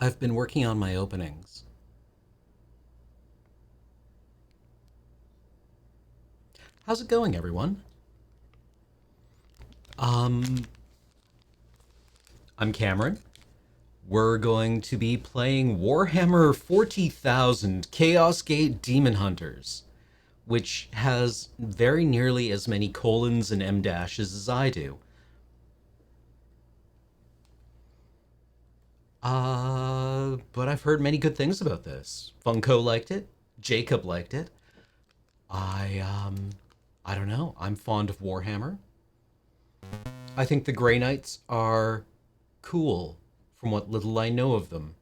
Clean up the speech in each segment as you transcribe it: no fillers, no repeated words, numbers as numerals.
I've been working on my openings. How's it going, everyone? Um, I'm Cameron. We're going to be playing Warhammer 40,000 Chaos Gate Daemonhunters, which has very nearly as many colons and M dashes as I do. But I've heard many good things about this. Funko liked it. Jacob liked it. I, um, I don't know. I'm fond of Warhammer. I think the Grey Knights are cool from what little I know of them.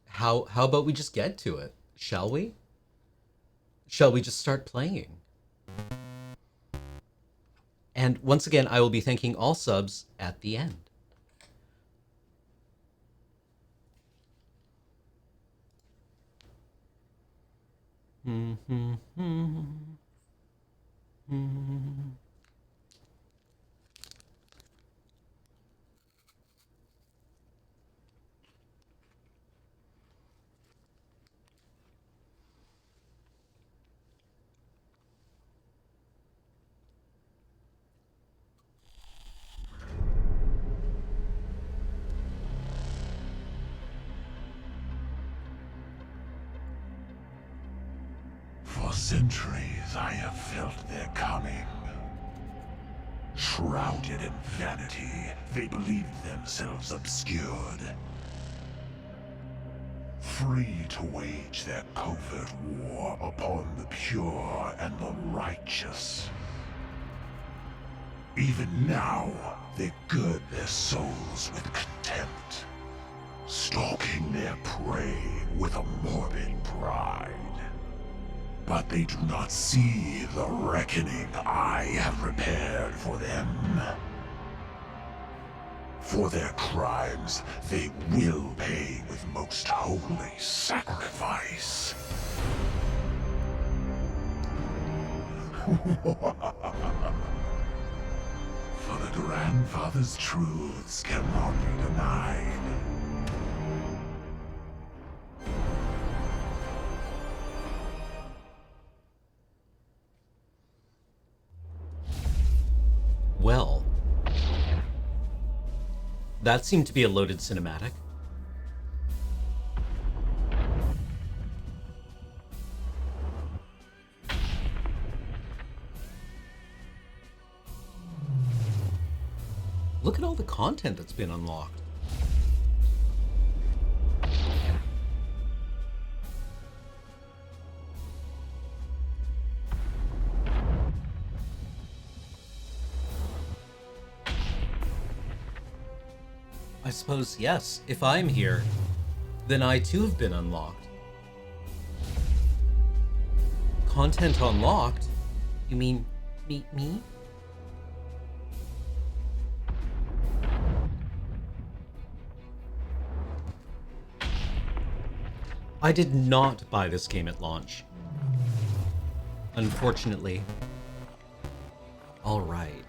How about we just get to it? Shall we? Shall we just start playing? And once again, I will be thanking all subs at the end. For centuries I have felt their cunning. Shrouded in vanity, they believed themselves obscured. Free to wage their covert war upon the pure and the righteous. Even now, they gird their souls with contempt, stalking their prey with a morbid pride. But they do not see the reckoning I have prepared for them. For their crimes, they will pay with most holy sacrifice. For the grandfather's truths cannot be denied. Well, that seemed to be a loaded cinematic. Look at all the content that's been unlocked. I suppose, yes, if I'm here, then I too have been unlocked. Content unlocked? You mean me? I did not buy this game at launch. Unfortunately. Alright.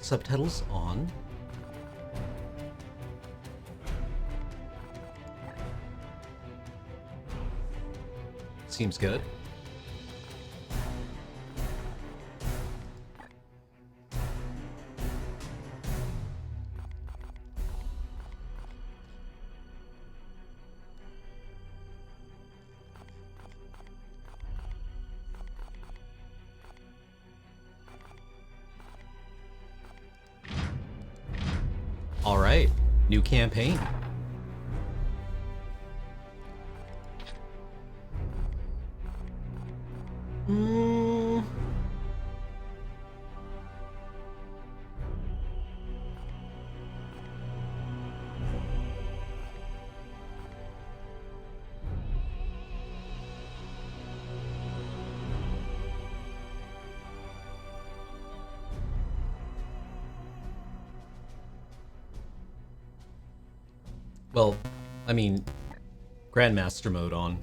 Subtitles on. Seems good. All right, new campaign. Well, I mean, Grandmaster mode on.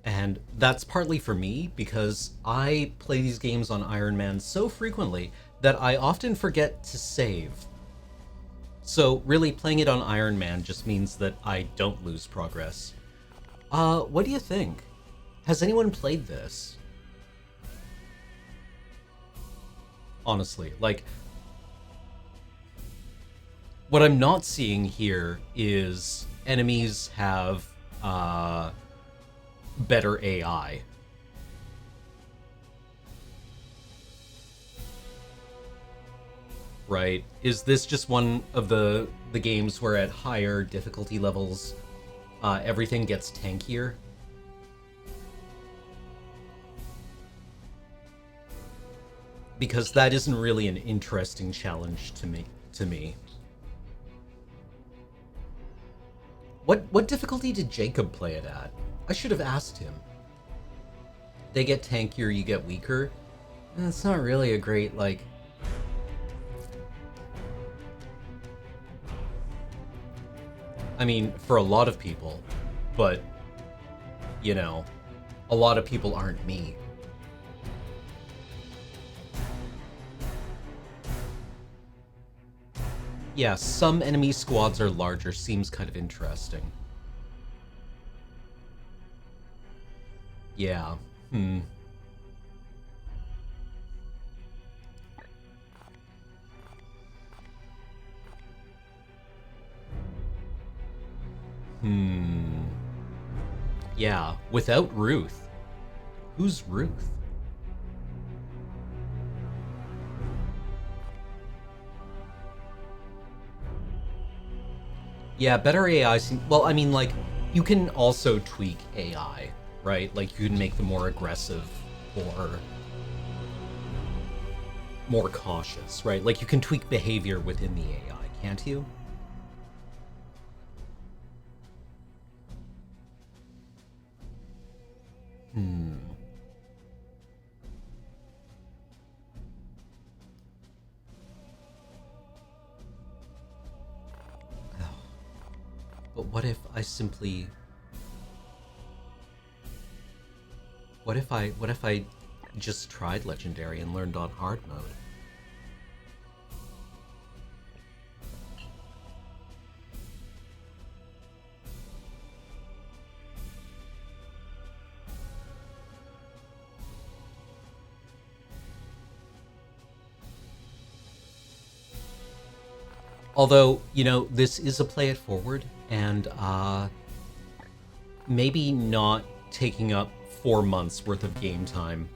And that's partly for me because I play these games on Iron Man so frequently that I often forget to save. So really playing it on Iron Man just means that I don't lose progress. What do you think? Has anyone played this? Honestly, like, what I'm not seeing here is enemies have better AI. Right? Is this just one of the games where at higher difficulty levels everything gets tankier? Because that isn't really an interesting challenge to me. What difficulty did Jacob play it at? I should have asked him. They get tankier, you get weaker. That's not really a great, like... I mean, for a lot of people, but, you know, a lot of people aren't me. Yeah, some enemy squads are larger, seems kind of interesting. Yeah, Yeah, without Ruth. Who's Ruth? Yeah, better AI seems... Well, I mean, like, you can also tweak AI, right? Like, you can make them more aggressive or more cautious, right? Like, you can tweak behavior within the AI, can't you? But what if I simply... What if I just tried Legendary and learned on hard mode? Although, you know, this is a play it forward, and maybe not taking up 4 months worth of game time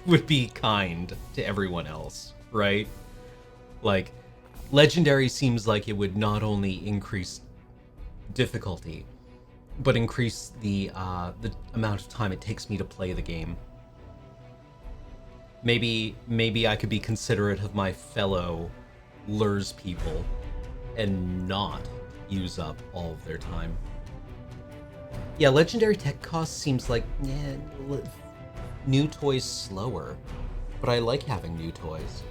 would be kind to everyone else, right? Like, Legendary seems like it would not only increase difficulty, but increase the amount of time it takes me to play the game. Maybe I could be considerate of my fellow lures people and not use up all of their time. Yeah, Legendary tech cost seems like new toys slower, but I like having new toys.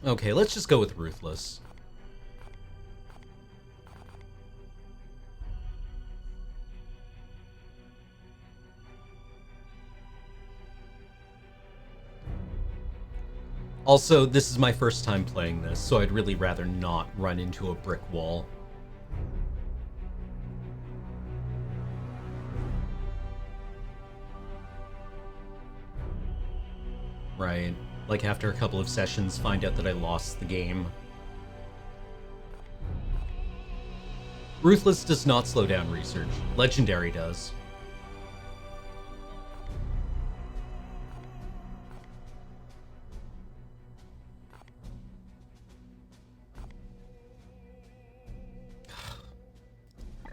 Okay, let's just go with Ruthless. Also, this is my first time playing this, so I'd really rather not run into a brick wall. Right. Like, after a couple of sessions, find out that I lost the game. Ruthless does not slow down research. Legendary does.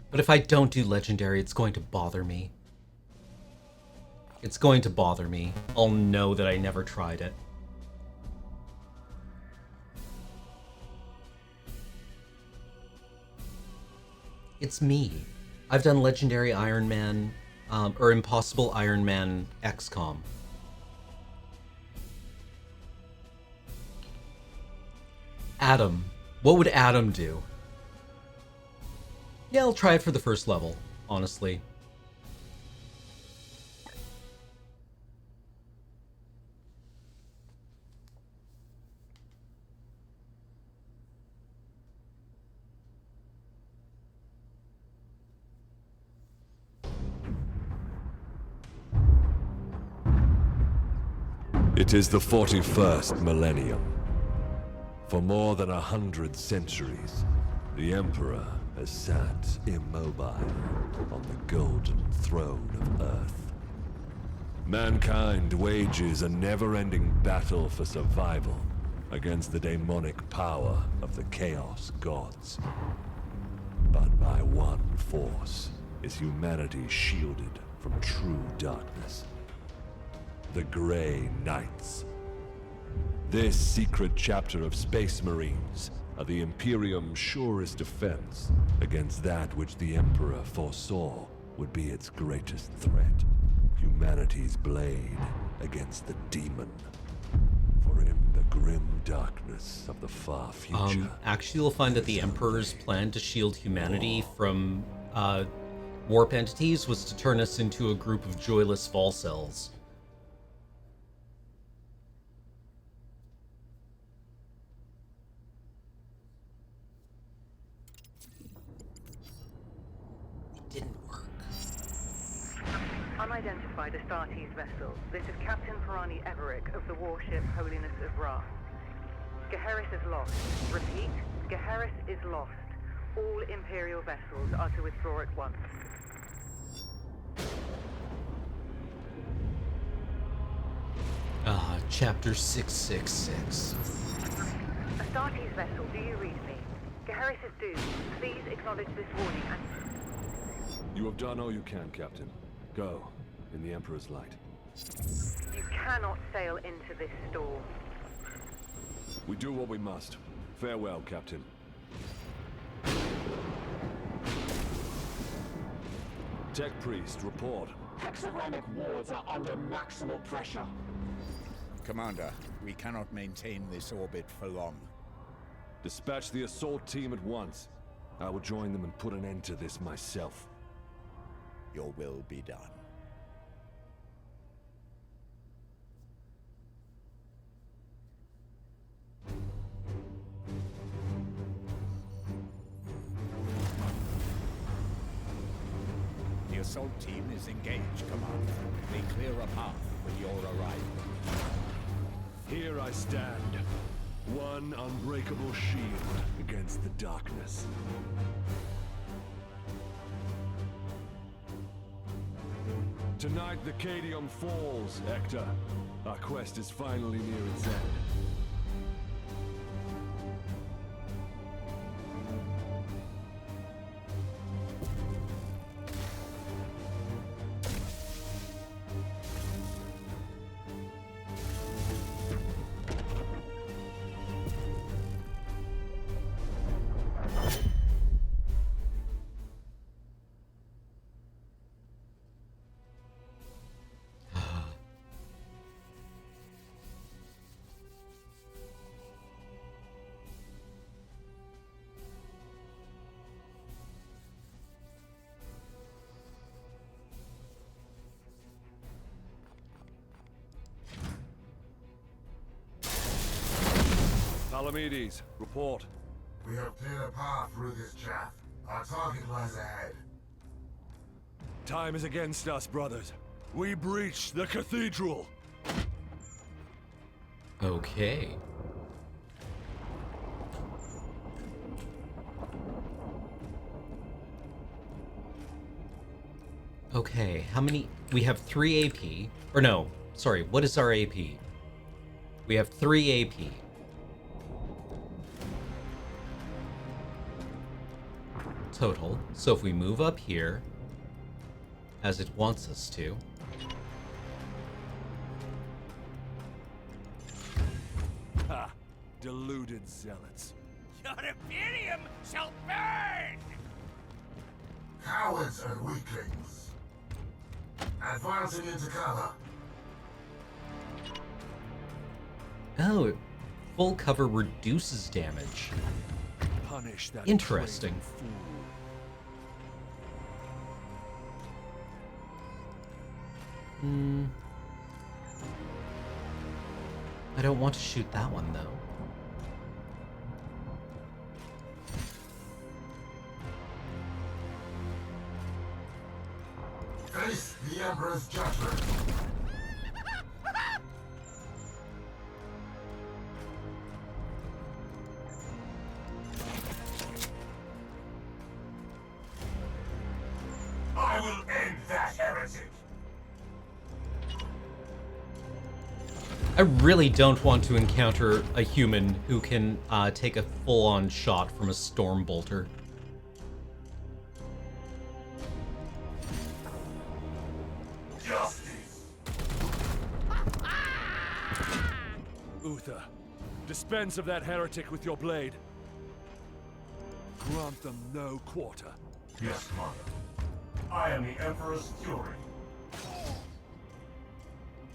But if I don't do Legendary, it's going to bother me. It's going to bother me. I'll know that I never tried it. It's me. I've done Legendary Iron Man, or Impossible Iron Man XCOM. Adam. What would Adam do? Yeah, I'll try it for the first level, honestly. It is the 41st millennium. For more than 100 centuries, the Emperor has sat immobile on the golden throne of Earth. Mankind wages a never-ending battle for survival against the demonic power of the Chaos Gods. But by one force is humanity shielded from true darkness. The Grey Knights. This secret chapter of Space Marines are the Imperium's surest defense against that which the Emperor foresaw would be its greatest threat. Humanity's blade against the demon. For in the grim darkness of the far future... Actually, you'll find that the Emperor's plan to shield humanity from warp entities was to turn us into a group of joyless fall cells. Unidentified Astartes vessel. This is Captain Pirani Everick of the warship Holiness of Ra. Geheris is lost. Repeat, Geheris is lost. All Imperial vessels are to withdraw at once. Chapter 666. Astartes vessel, do you read me? Geheris is doomed. Please acknowledge this warning and... You have done all you can, Captain. Go, in the Emperor's light. You cannot sail into this storm. We do what we must. Farewell, Captain. Tech Priest, report. Hexagramic wards are under maximal pressure. Commander, we cannot maintain this orbit for long. Dispatch the assault team at once. I will join them and put an end to this myself. Your will be done. The assault team is engaged, Commander. They clear a path with your arrival. Here I stand. One unbreakable shield against the darkness. Tonight the Cadium falls, Hector. Our quest is finally near its end. Palamedes, report. We have cleared a path through this chaff. Our target lies ahead. Time is against us, brothers. We breach the cathedral. Okay. Okay, how many? We have 3 AP. Or no, sorry, what is our AP? We have 3 AP. Total. So if we move up here, as it wants us to. Ha! Deluded zealots. Your Imperium shall burn! Cowards and weaklings. Advancing into cover. Oh, Full cover reduces damage. Punish that Interesting. craven fool. I don't want to shoot that one, though. Face the Emperor's judgment. I will end that heretic. I really don't want to encounter a human who can take a full-on shot from a storm bolter. Justice. Uther, dispense of that heretic with your blade. Grant them no quarter. Yes, Mother. I am the Emperor's Fury.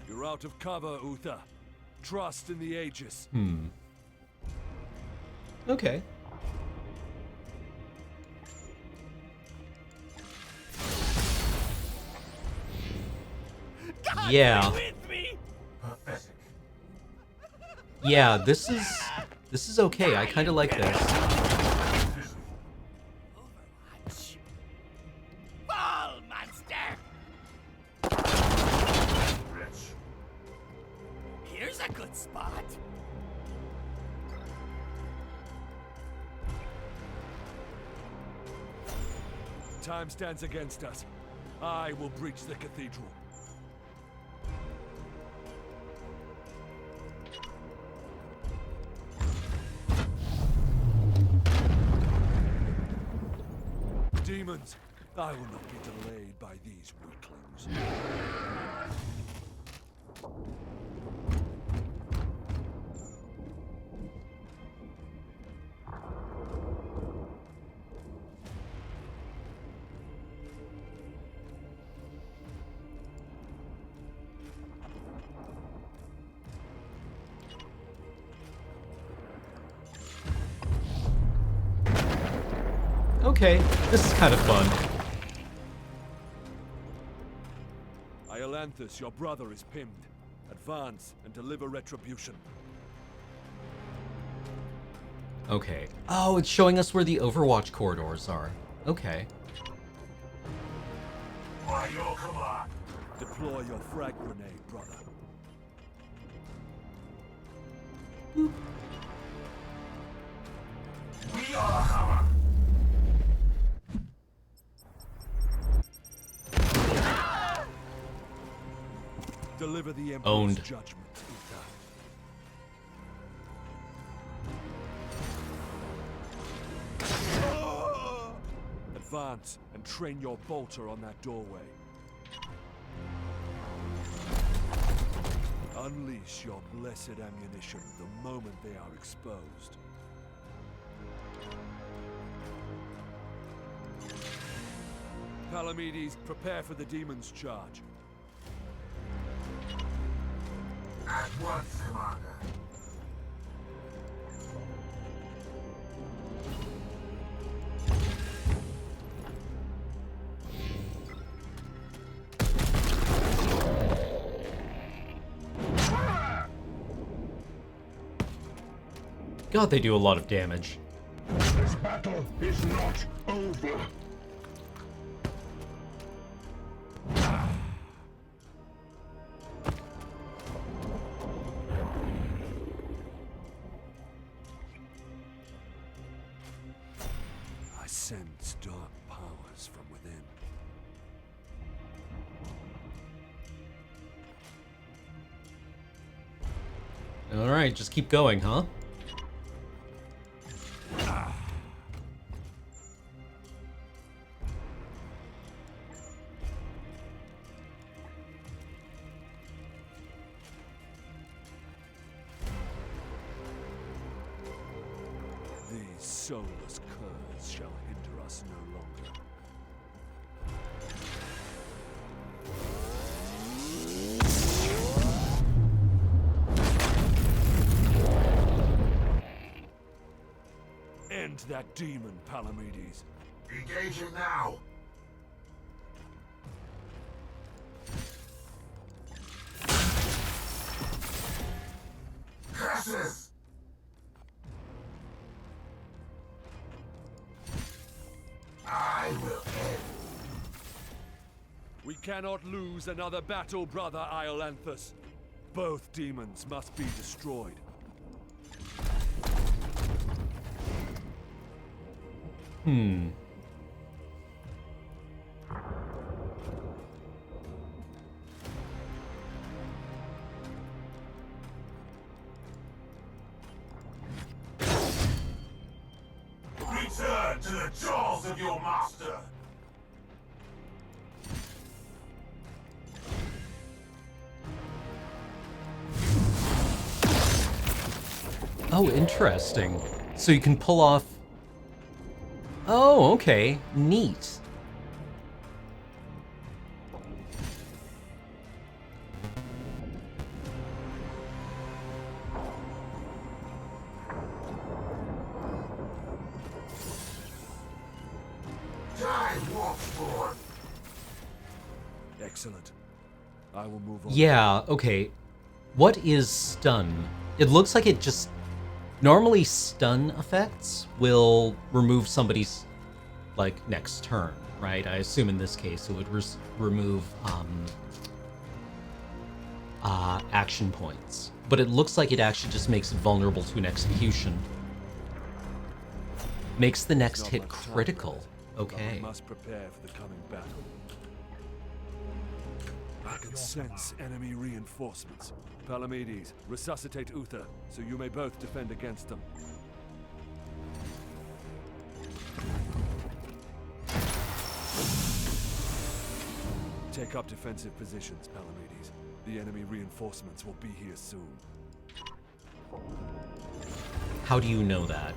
You're out of cover, Uther. Trust in the Aegis. Okay. Yeah. Pathetic. Yeah, this is okay. I kind of like this. Fall, monster! Rich. Here's a good spot. Time stands against us. I will breach the cathedral. Demons, I will not be delayed by these weaklings. Okay, this is kind of fun. Iolanthus, your brother is pinned. Advance and deliver retribution. Okay. Oh, it's showing us where the Overwatch corridors are. Okay. By your command. Deploy your frag grenade, brother. We are a hammer. Deliver the Emperor's Owned. judgment, Uther. Advance and train your bolter on that doorway. Unleash your blessed ammunition the moment they are exposed. Palamedes, prepare for the demon's charge. At once, Commander. God, they do a lot of damage. This battle is not over. I sense dark powers from within. Alright, just keep going, huh? These soulless curs shall hinder us no longer. that demon, Palamedes. Engaging now. Curses! I will end. We cannot lose another battle, brother Iolanthus. Both demons must be destroyed. Return to the jaws of your master. Oh, interesting. So you can pull off... Oh, okay. Neat. Die, Wolfsborn. Excellent. I will move on. Yeah, okay. What is stun? It looks like it just... Normally stun effects will remove somebody's, like, next turn, right? I assume in this case it would remove action points. But it looks like it actually just makes it vulnerable to an execution. Makes the next Not hit much time critical. left, but Okay. we must prepare for the coming battle. I can sense enemy reinforcements. Palamedes, resuscitate Uther, so you may both defend against them. Take up defensive positions, Palamedes. The enemy reinforcements will be here soon. How do you know that?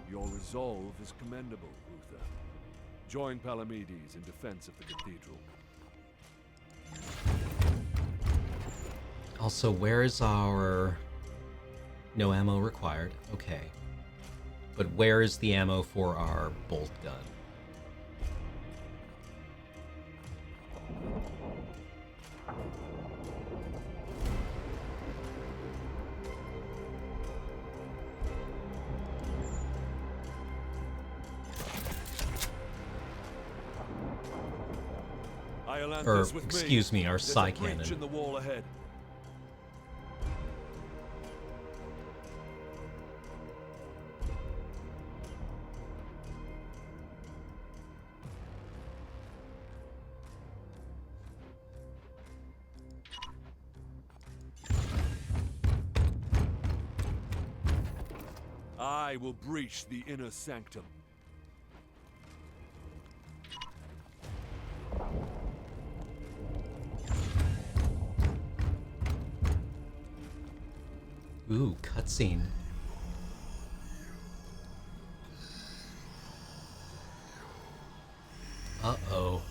Your resolve is commendable, Uther. Join Palamedes in defense of the cathedral. Also, where is our... No ammo required. Okay. But where is the ammo for our bolt gun? Or, excuse me, our psi cannon. In the wall ahead. I will breach the inner sanctum. Ooh, cutscene. Uh-oh.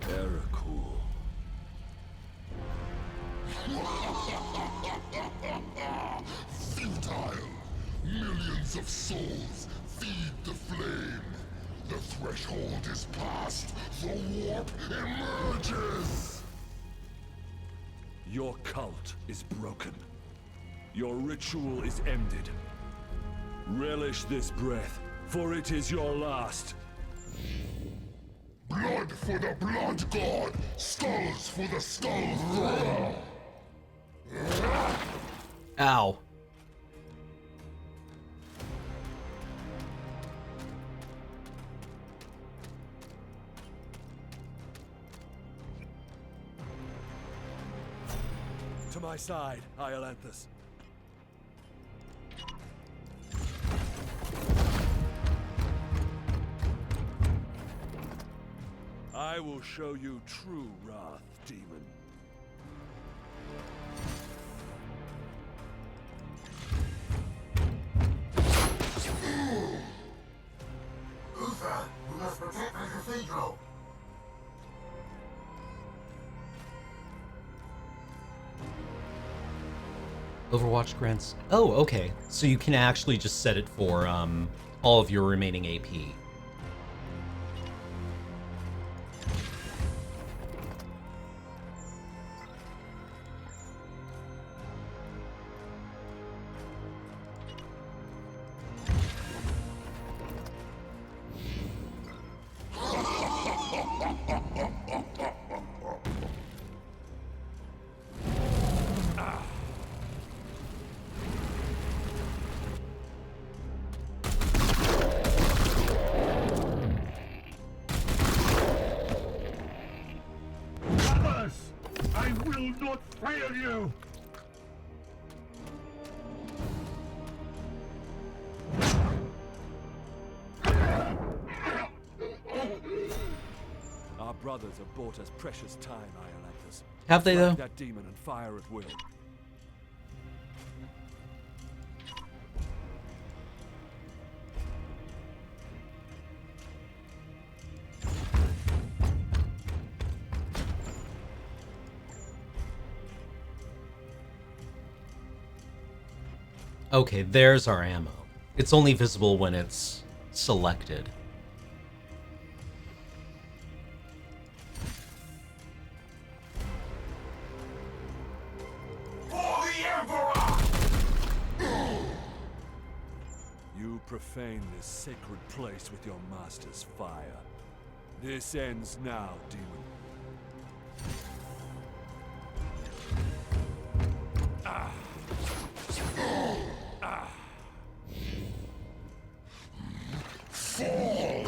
Very cool. Futile. Millions of souls feed the flame. The threshold is passed. The warp emerges. Your cult is broken. Your ritual is ended. Relish this breath, for it is your last. Blood for the blood god. Skulls for the skull thrower. Ow. To my side, Iolanthus. I will show you true wrath, demon. go. Overwatch grants... Oh, okay. So you can actually just set it for all of your remaining AP. I will not fail you! Our brothers have bought us precious time, Iolanthus. Have they, though? Strike that demon and fire at will. Okay, there's our ammo. It's only visible when it's selected. For the Emperor! You profane this sacred place with your master's fire. This ends now, demon. Fall!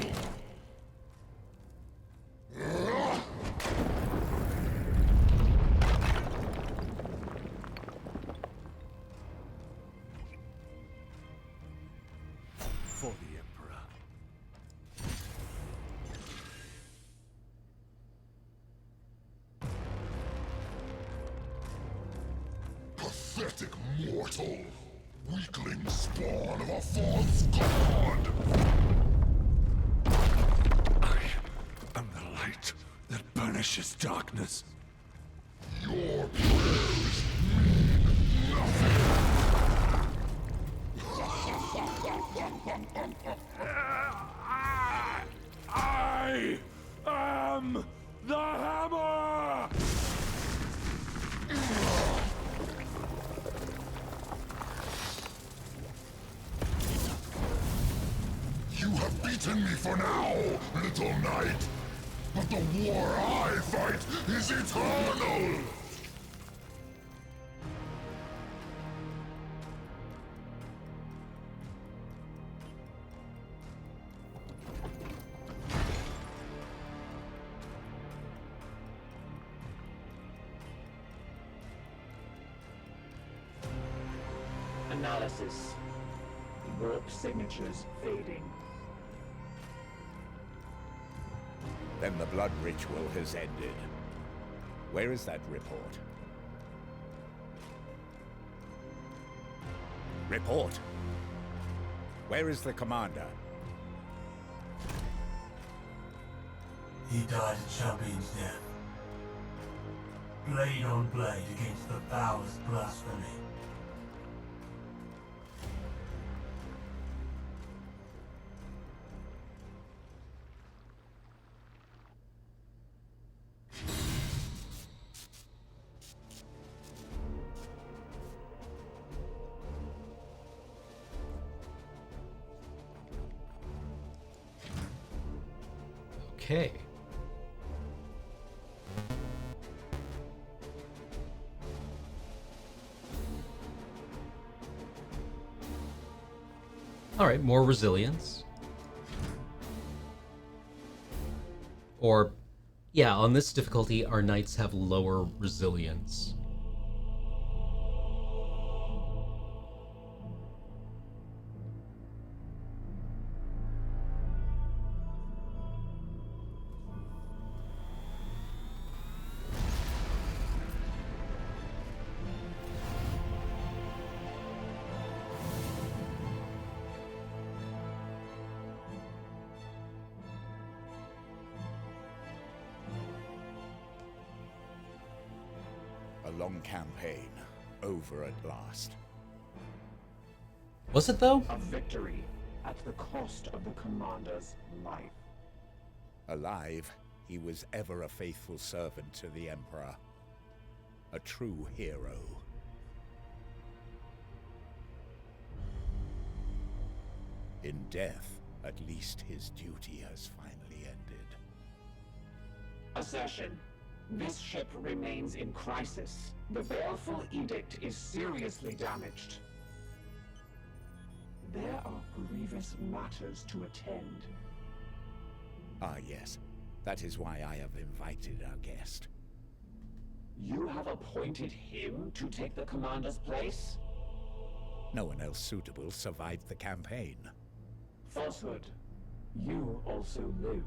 For the Emperor. Pathetic mortal! Weakling spawn of a false god! I am the light that banishes darkness. Your prayers mean nothing! I am the hammer! You have beaten me for now, little knight! But the war I fight is eternal! Analysis. Warp signatures fading. Then the blood ritual has ended. Where is that report? Report! Where is the commander? He died a champion's death. Blade on blade against the foulest blasphemy. Okay. Alright, more resilience. Or, yeah, on this difficulty, our knights have lower resilience. long campaign over at last. Was it though? A victory at the cost of the commander's life. Alive, he was ever a faithful servant to the Emperor. A true hero. In death, at least his duty has finally ended. Assertion. This ship remains in crisis. The Baleful Edict is seriously damaged. There are grievous matters to attend. Ah, yes. That is why I have invited our guest. You have appointed him to take the commander's place? No one else suitable survived the campaign. Falsehood. You also live.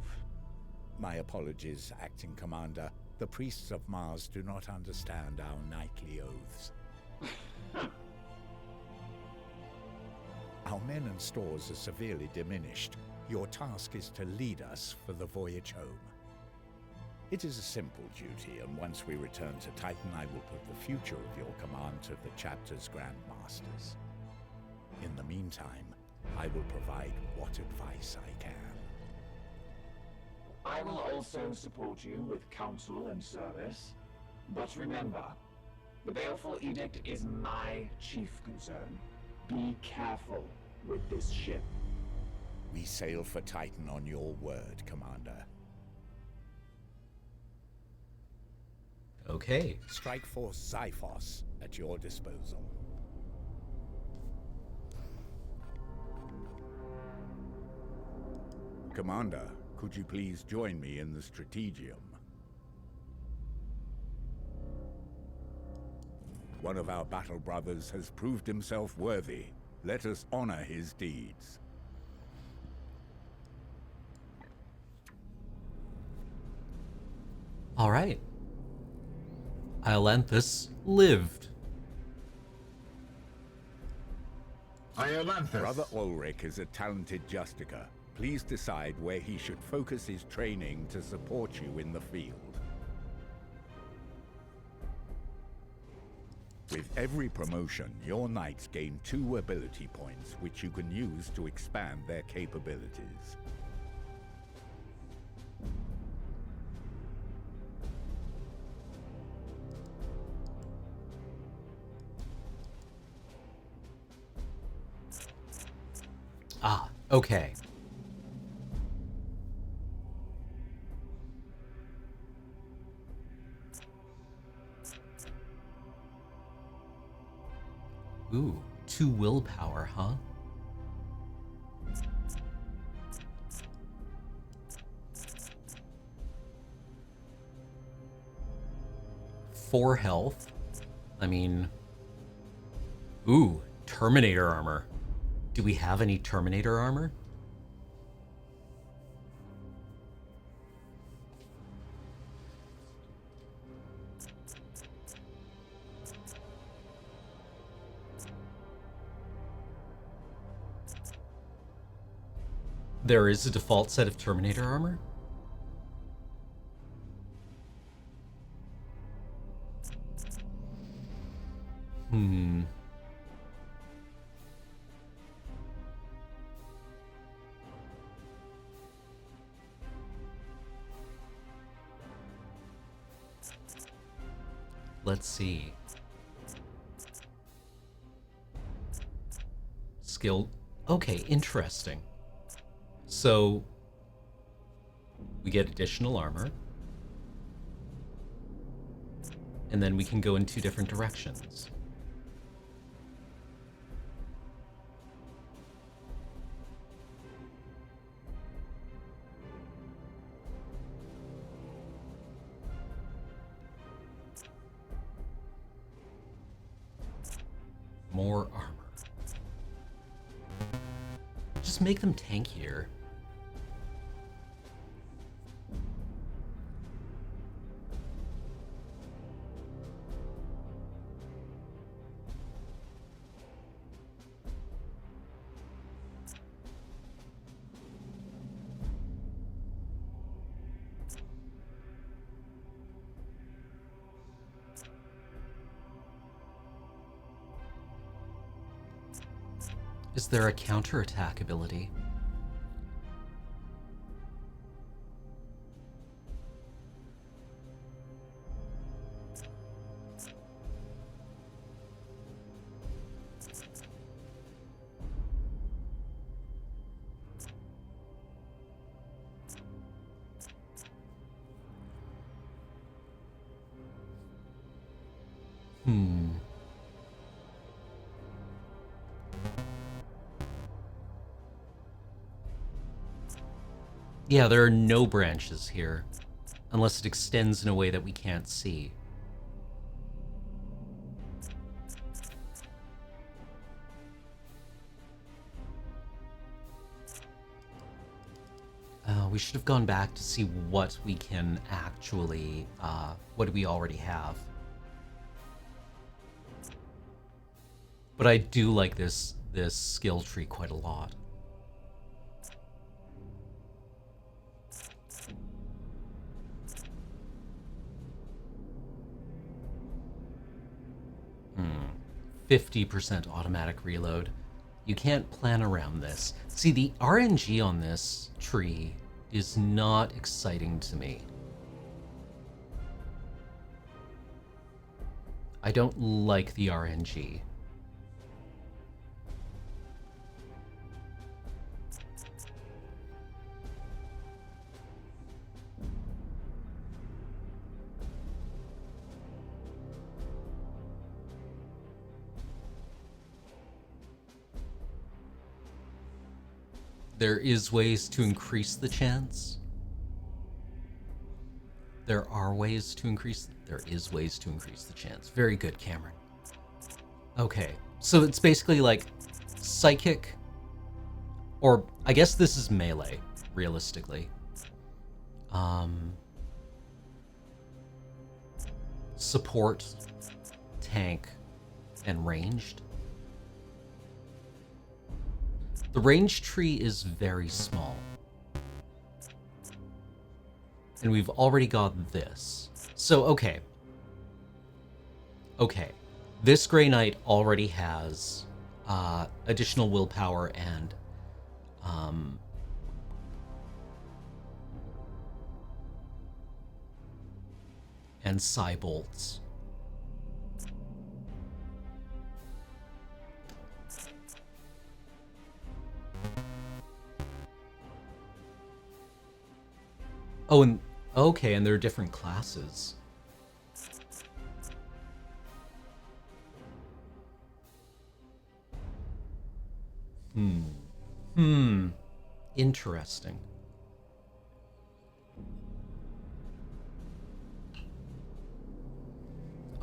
My apologies, Acting Commander. The priests of Mars do not understand our knightly oaths. Our men and stores are severely diminished. Your task is to lead us for the voyage home. It is a simple duty, and once we return to Titan, I will put the future of your command to the chapter's grandmasters. In the meantime, I will provide what advice I can. I will also support you with counsel and service. But remember, the Baleful Edict is my chief concern. Be careful with this ship. We sail for Titan on your word, Commander. Okay. Strike Force Xiphos at your disposal. Commander, could you please join me in the Strategium? One of our battle brothers has proved himself worthy. Let us honor his deeds. All right. Iolanthus lived. Iolanthus. Brother Ulrich is a talented Justicar. Please decide where he should focus his training to support you in the field. With every promotion, your knights gain 2 ability points, which you can use to expand their capabilities. Ah, okay. Ooh, 2 willpower, huh? Four health. I mean, ooh, Terminator armor. Do we have any Terminator armor? There is a default set of Terminator armor? Let's see. Skill. Okay, interesting. So we get additional armor, and then we can go in 2 different directions. More armor. Just make them tankier. Is there a counterattack ability? Yeah, there are no branches here, unless it extends in a way that we can't see. We should have gone back to see what we can actually, what do we already have. But I do like this skill tree quite a lot. — 50% automatic reload. You can't plan around this. See, the RNG on this tree is not exciting to me. I don't like the RNG. There is ways to increase the chance. There is ways to increase the chance. Very good, Cameron. Okay, so it's basically like psychic, or I guess this is melee, realistically. Support, tank, and ranged. The range tree is very small. And we've already got this. So, okay. Okay. This Grey Knight already has additional willpower and psi bolts. Oh, and okay, and there are different classes. Interesting.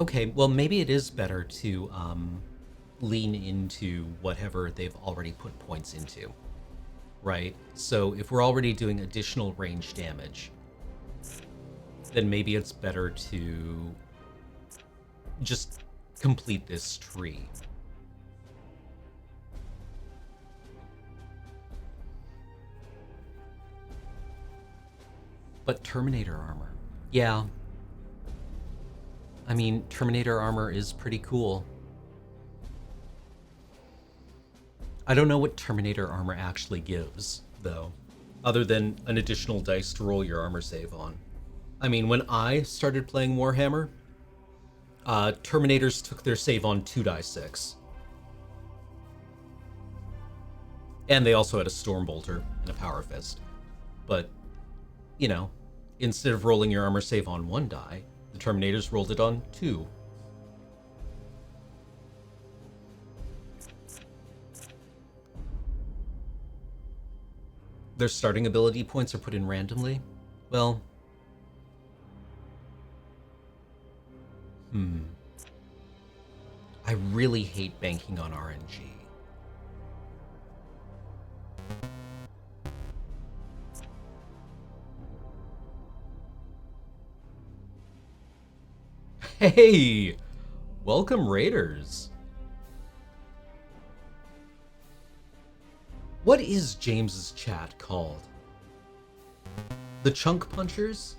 Okay, well, maybe it is better to lean into whatever they've already put points into, right? So if we're already doing additional range damage, then maybe it's better to just complete this tree. But Terminator armor. Yeah. I mean, Terminator armor is pretty cool. I don't know what Terminator armor actually gives, though, other than an additional dice to roll your armor save on. I mean, when I started playing Warhammer, Terminators took their save on 2d6. And they also had a Stormbolter and a Power Fist. But, you know, instead of rolling your armor save on 1 die, the Terminators rolled it on 2. Their starting ability points are put in randomly? Well... I really hate banking on RNG. Hey! Welcome, Raiders! What is James's chat called? The Chunk Punchers?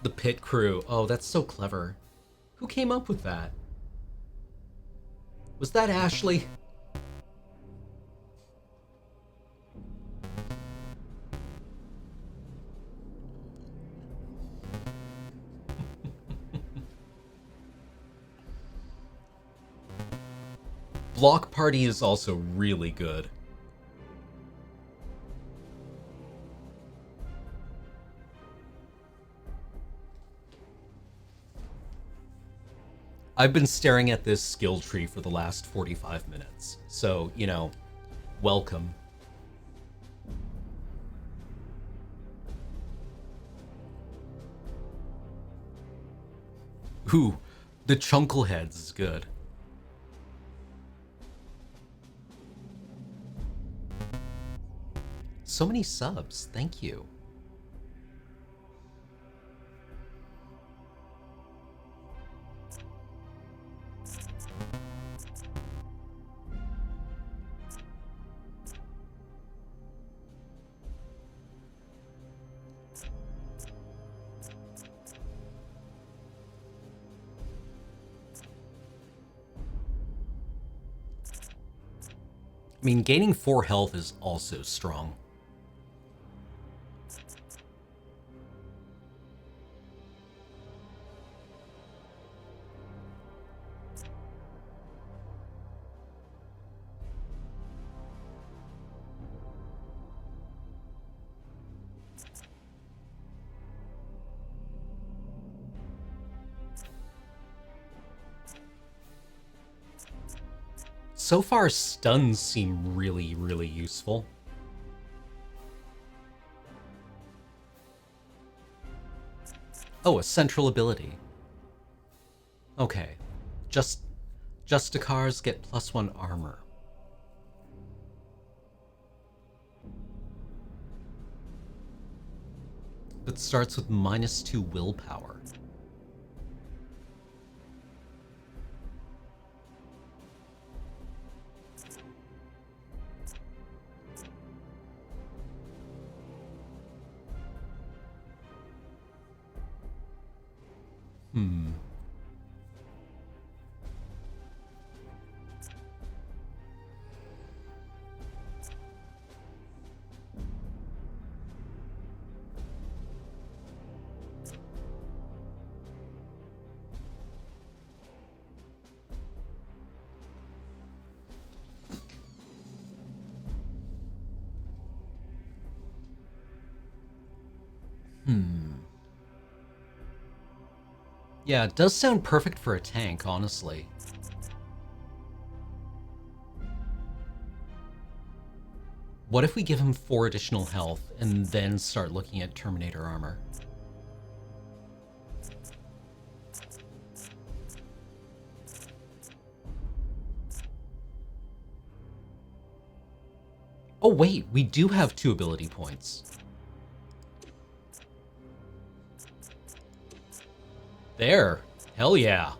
The Pit Crew. Oh, that's so clever. Who came up with that? Was that Ashley? Block Party is also really good. I've been staring at this skill tree for the last 45 minutes, so, you know, welcome. Ooh, the Chunkleheads is good. So many subs, thank you. I mean, gaining 4 health is also strong. So far, stuns seem really, really useful. Oh, a central ability. Okay. Justicars get +1 armor. It starts with -2 willpower. Yeah, it does sound perfect for a tank, honestly. What if we give him 4 additional health and then start looking at Terminator armor? Oh wait, we do have 2 ability points. There. Hell yeah.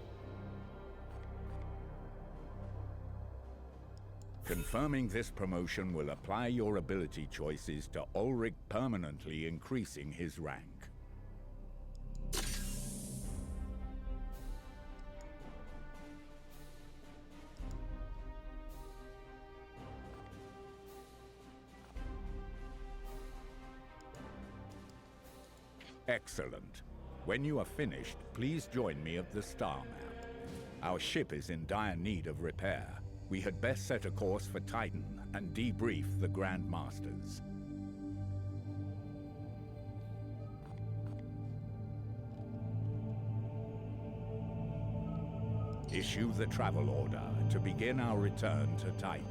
Confirming this promotion will apply your ability choices to Ulrich, permanently increasing his rank. Excellent. When you are finished, please join me at the Star Map. Our ship is in dire need of repair. We had best set a course for Titan and debrief the Grand Masters. Issue the travel order to begin our return to Titan.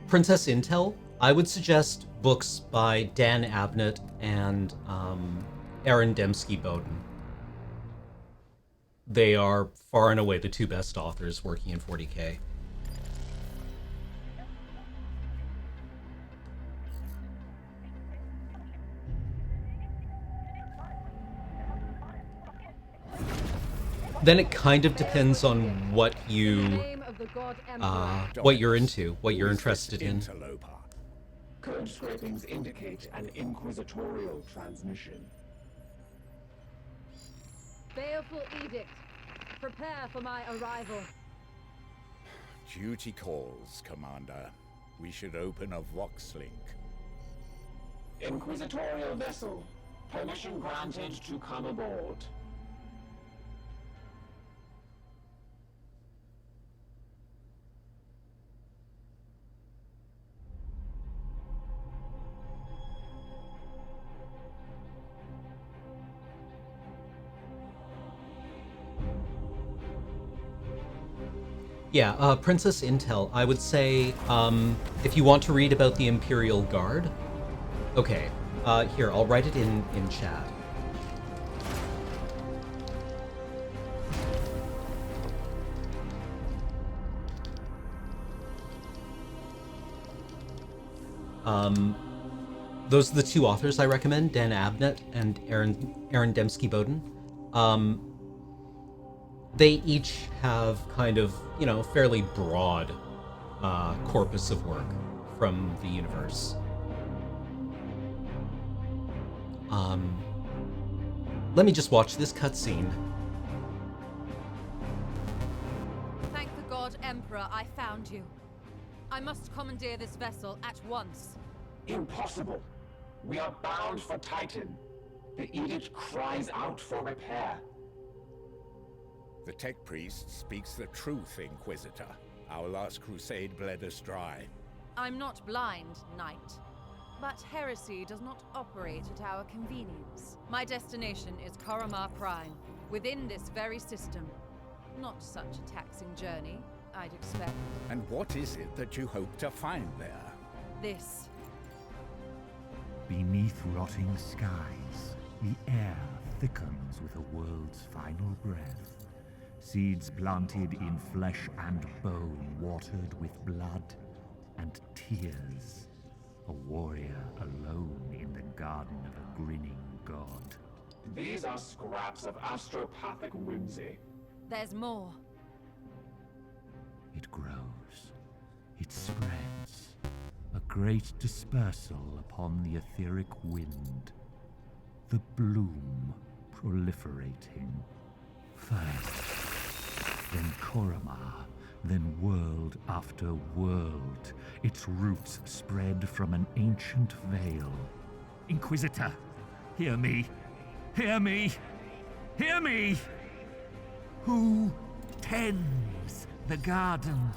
Princess Intel, I would suggest books by Dan Abnett and Aaron Dembski-Bowden. They are far and away the 2 best authors working in 40K. then it kind of depends on what you're into, what you're interested in. Interloper. Code scrapings indicate an inquisitorial transmission. Baleful edict. Prepare for my arrival. Duty calls, Commander. We should open a Vox link. Inquisitorial vessel. Permission granted to come aboard. Yeah, Princess Intel, I would say, if you want to read about the Imperial Guard... Okay, here, I'll write it in chat. Those are the two authors I recommend, Dan Abnett and Aaron Dembski-Bowden. They each have kind of, you know, fairly broad corpus of work from the universe. Let me just watch this cutscene. Thank the God Emperor I found you. I must commandeer this vessel at once. Impossible. We are bound for Titan. The edict cries out for repair. The Tech Priest speaks the truth, Inquisitor. Our last crusade bled us dry. I'm not blind, Knight. But heresy does not operate at our convenience. My destination is Koramar Prime, within this very system. Not such a taxing journey, I'd expect. And what is it that you hope to find there? This. Beneath rotting skies, the air thickens with a world's final breath. Seeds planted in flesh and bone, watered with blood and tears. A warrior alone in the garden of a grinning god. These are scraps of astropathic whimsy. There's more. It grows. It spreads. A great dispersal upon the etheric wind. The bloom proliferating. First, then Koramar, then world after world. Its roots spread from an ancient veil. Inquisitor, hear me! Hear me! Hear me! Who tends the garden?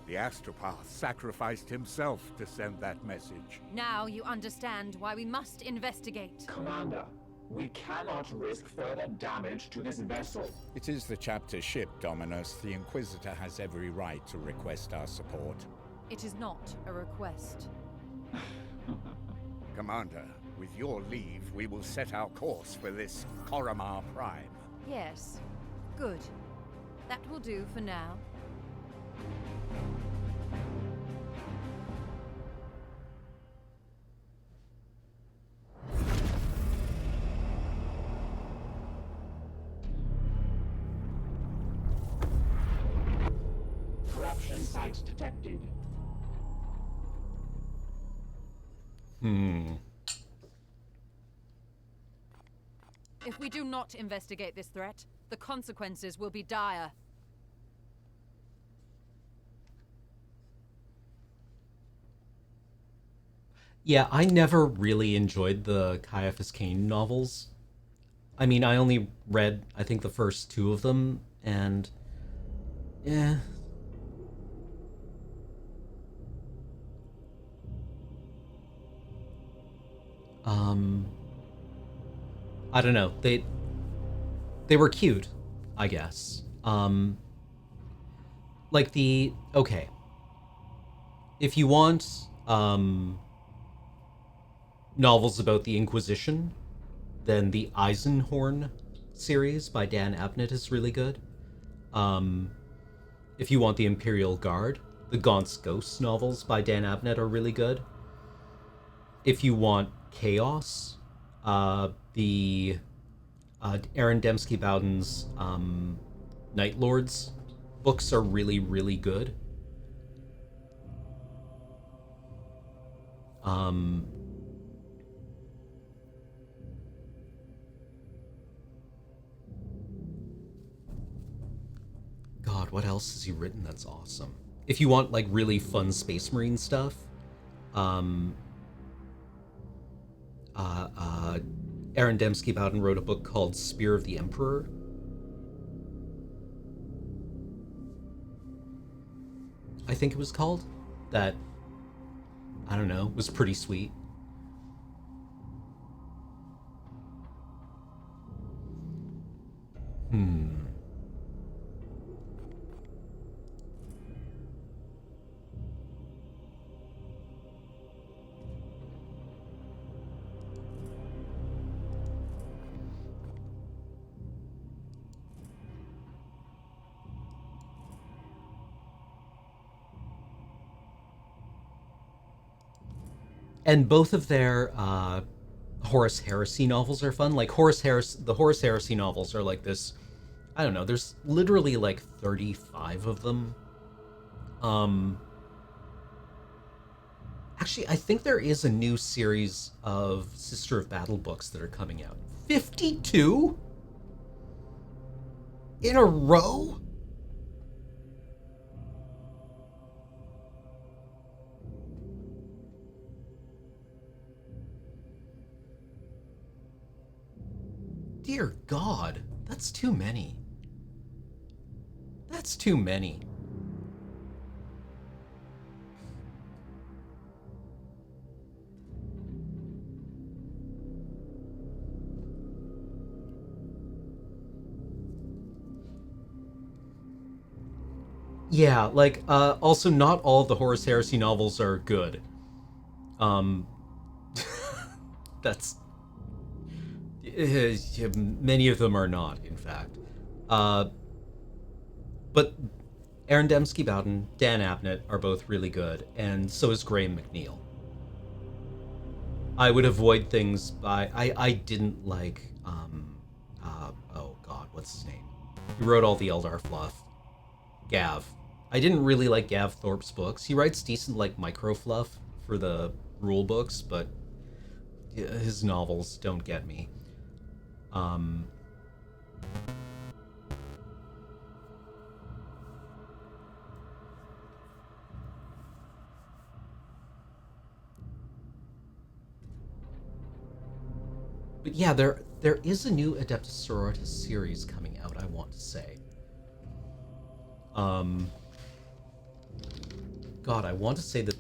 The Astropath sacrificed himself to send that message. Now you understand why we must investigate. Commander, we cannot risk further damage to this vessel. It is the chapter ship, Dominus. The Inquisitor has every right to request our support. It is not a request. Commander, with your leave, we will set our course for this Koramar Prime. Yes. Good. That will do for now. Corruption site detected. If we do not investigate this threat, the consequences will be dire. Yeah, I never really enjoyed the Caiaphas Cain novels. I mean, I only read, I think, the first two of them, and... yeah. I don't know. They were cute, I guess. Like the... okay. If you want, novels about the Inquisition, then the Eisenhorn series by Dan Abnett is really good. If you want the Imperial Guard, the Gaunt's Ghosts novels by Dan Abnett are really good. If you want Chaos, the Aaron Dembski Bowden's Night Lords books are really, really good. God, what else has he written that's awesome? If you want like really fun Space Marine stuff, Aaron Dembski Bowden wrote a book called Spear of the Emperor. I think it was called. That, I don't know, was pretty sweet. And both of their Horus Heresy novels are fun. Like the Horus Heresy novels are like this. I don't know. There's literally like 35 of them. Actually, I think there is a new series of Sister of Battle books that are coming out. 52 in a row. Dear God, that's too many. That's too many. Yeah, like, also not all of the Horus Heresy novels are good. That's... many of them are not, in fact. But Aaron Dembski Bowden, Dan Abnett are both really good, and so is Graham McNeil. I would avoid things by... I didn't like... oh god, what's his name? He wrote all the Eldar fluff. Gav. I didn't really like Gav Thorpe's books. He writes decent, like, micro fluff for the rule books, but his novels don't get me. But yeah, there is a new Adeptus Sororitas series coming out, I want to say. God, I want to say that,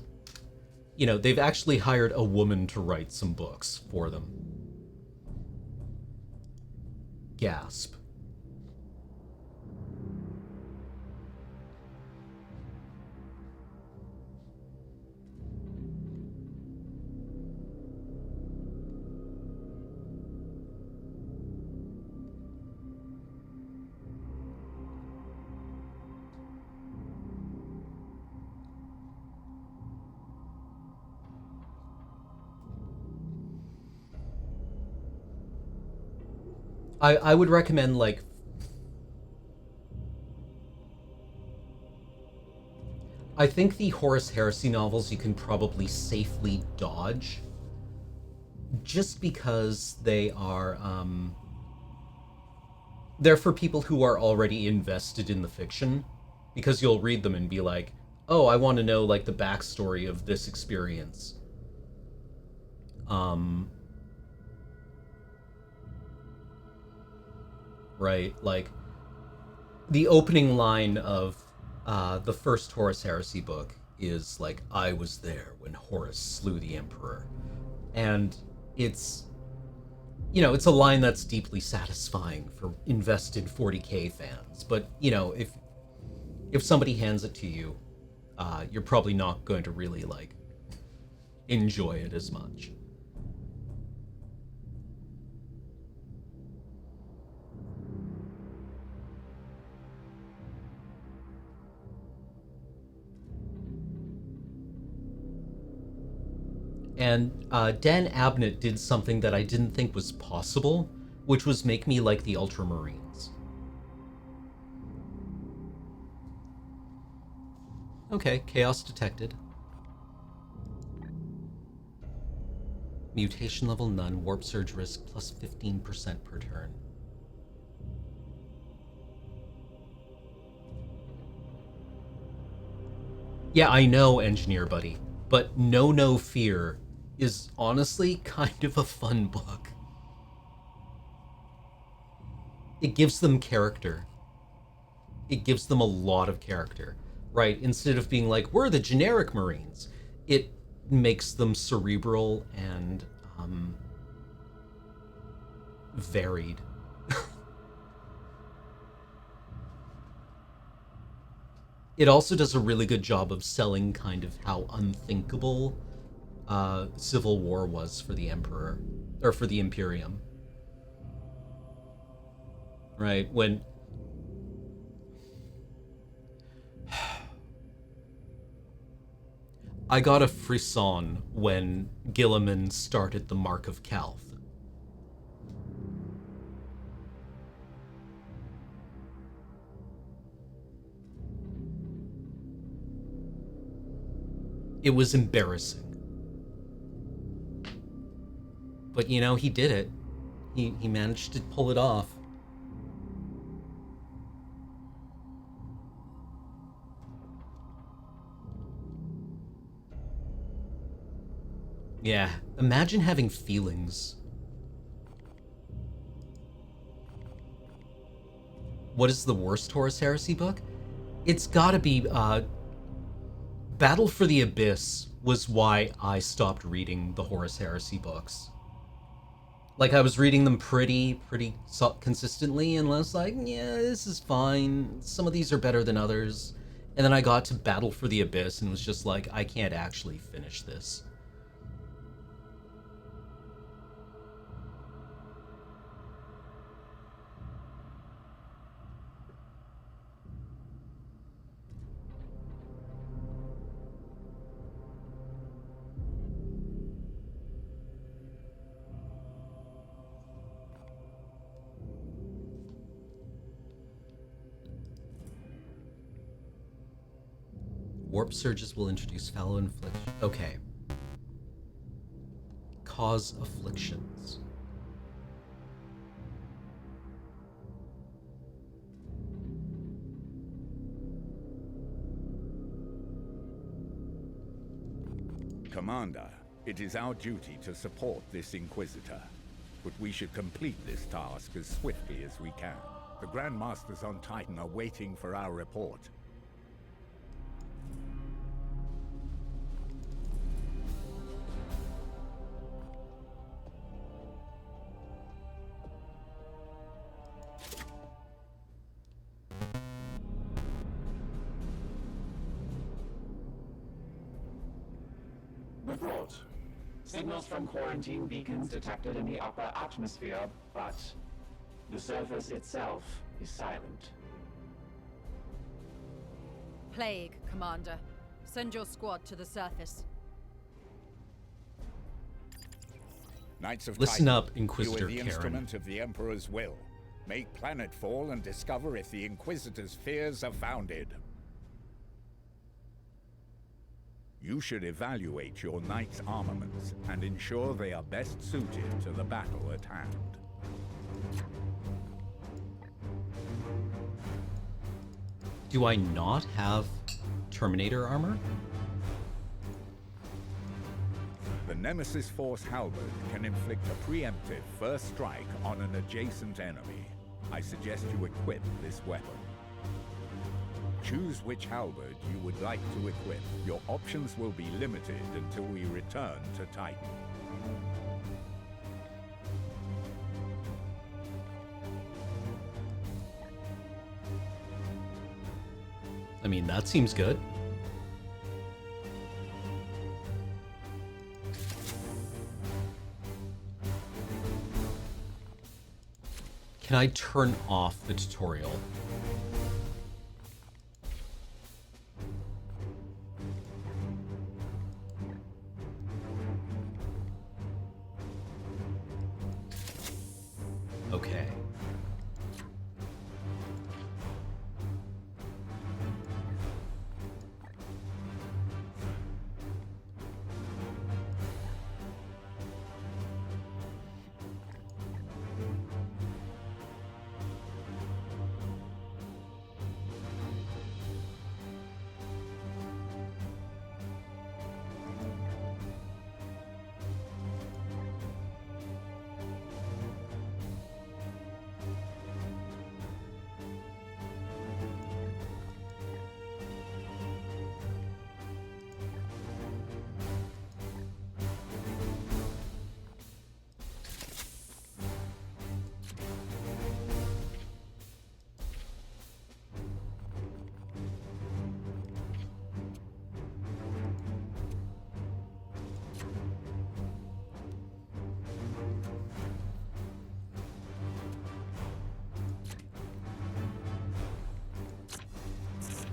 you know, they've actually hired a woman to write some books for them. Gasp. I would recommend, like... I think the Horus Heresy novels you can probably safely dodge, just because they are, they're for people who are already invested in the fiction, because you'll read them and be like, oh, I want to know, like, the backstory of this experience. Right, like, the opening line of the first Horus Heresy book is like, I was there when Horus slew the Emperor. And it's, you know, it's a line that's deeply satisfying for invested 40k fans. But, you know, if somebody hands it to you, you're probably not going to really, like, enjoy it as much. And Dan Abnett did something that I didn't think was possible, which was make me like the Ultramarines. Okay, chaos detected. Mutation level none, warp surge risk plus 15% per turn. Yeah, I know, Engineer Buddy, but No Fear is honestly kind of a fun book. It gives them character. It gives them a lot of character, right? Instead of being like, we're the generic Marines, it makes them cerebral and varied. It also does a really good job of selling kind of how unthinkable Civil War was for the Emperor, or for the Imperium. Right, when... I got a frisson when Gilliman started the Mark of Calth. It was embarrassing. But, you know, he did it. He managed to pull it off. Yeah, imagine having feelings. What is the worst Horus Heresy book? It's gotta be, Battle for the Abyss was why I stopped reading the Horus Heresy books. Like, I was reading them pretty consistently, and I was like, yeah, this is fine. Some of these are better than others. And then I got to Battle for the Abyss and was just like, I can't actually finish this. Warp surges will introduce fallow infliction. Okay. Cause afflictions. Commander, it is our duty to support this Inquisitor, but we should complete this task as swiftly as we can. The Grand Masters on Titan are waiting for our report. Report. Signals from quarantine beacons detected in the upper atmosphere, but the surface itself is silent. Plague, Commander. Send your squad to the surface. Knights of Listen Titan, up, Inquisitor you are the Karen. instrument of the Emperor's will. Make planetfall and discover if the Inquisitor's fears are founded. You should evaluate your knight's armaments and ensure they are best suited to the battle at hand. Do I not have Terminator armor? The Nemesis Force Halberd can inflict a preemptive first strike on an adjacent enemy. I suggest you equip this weapon. Choose which halberd you would like to equip. Your options will be limited until we return to Titan. I mean, that seems good. Can I turn off the tutorial? Okay.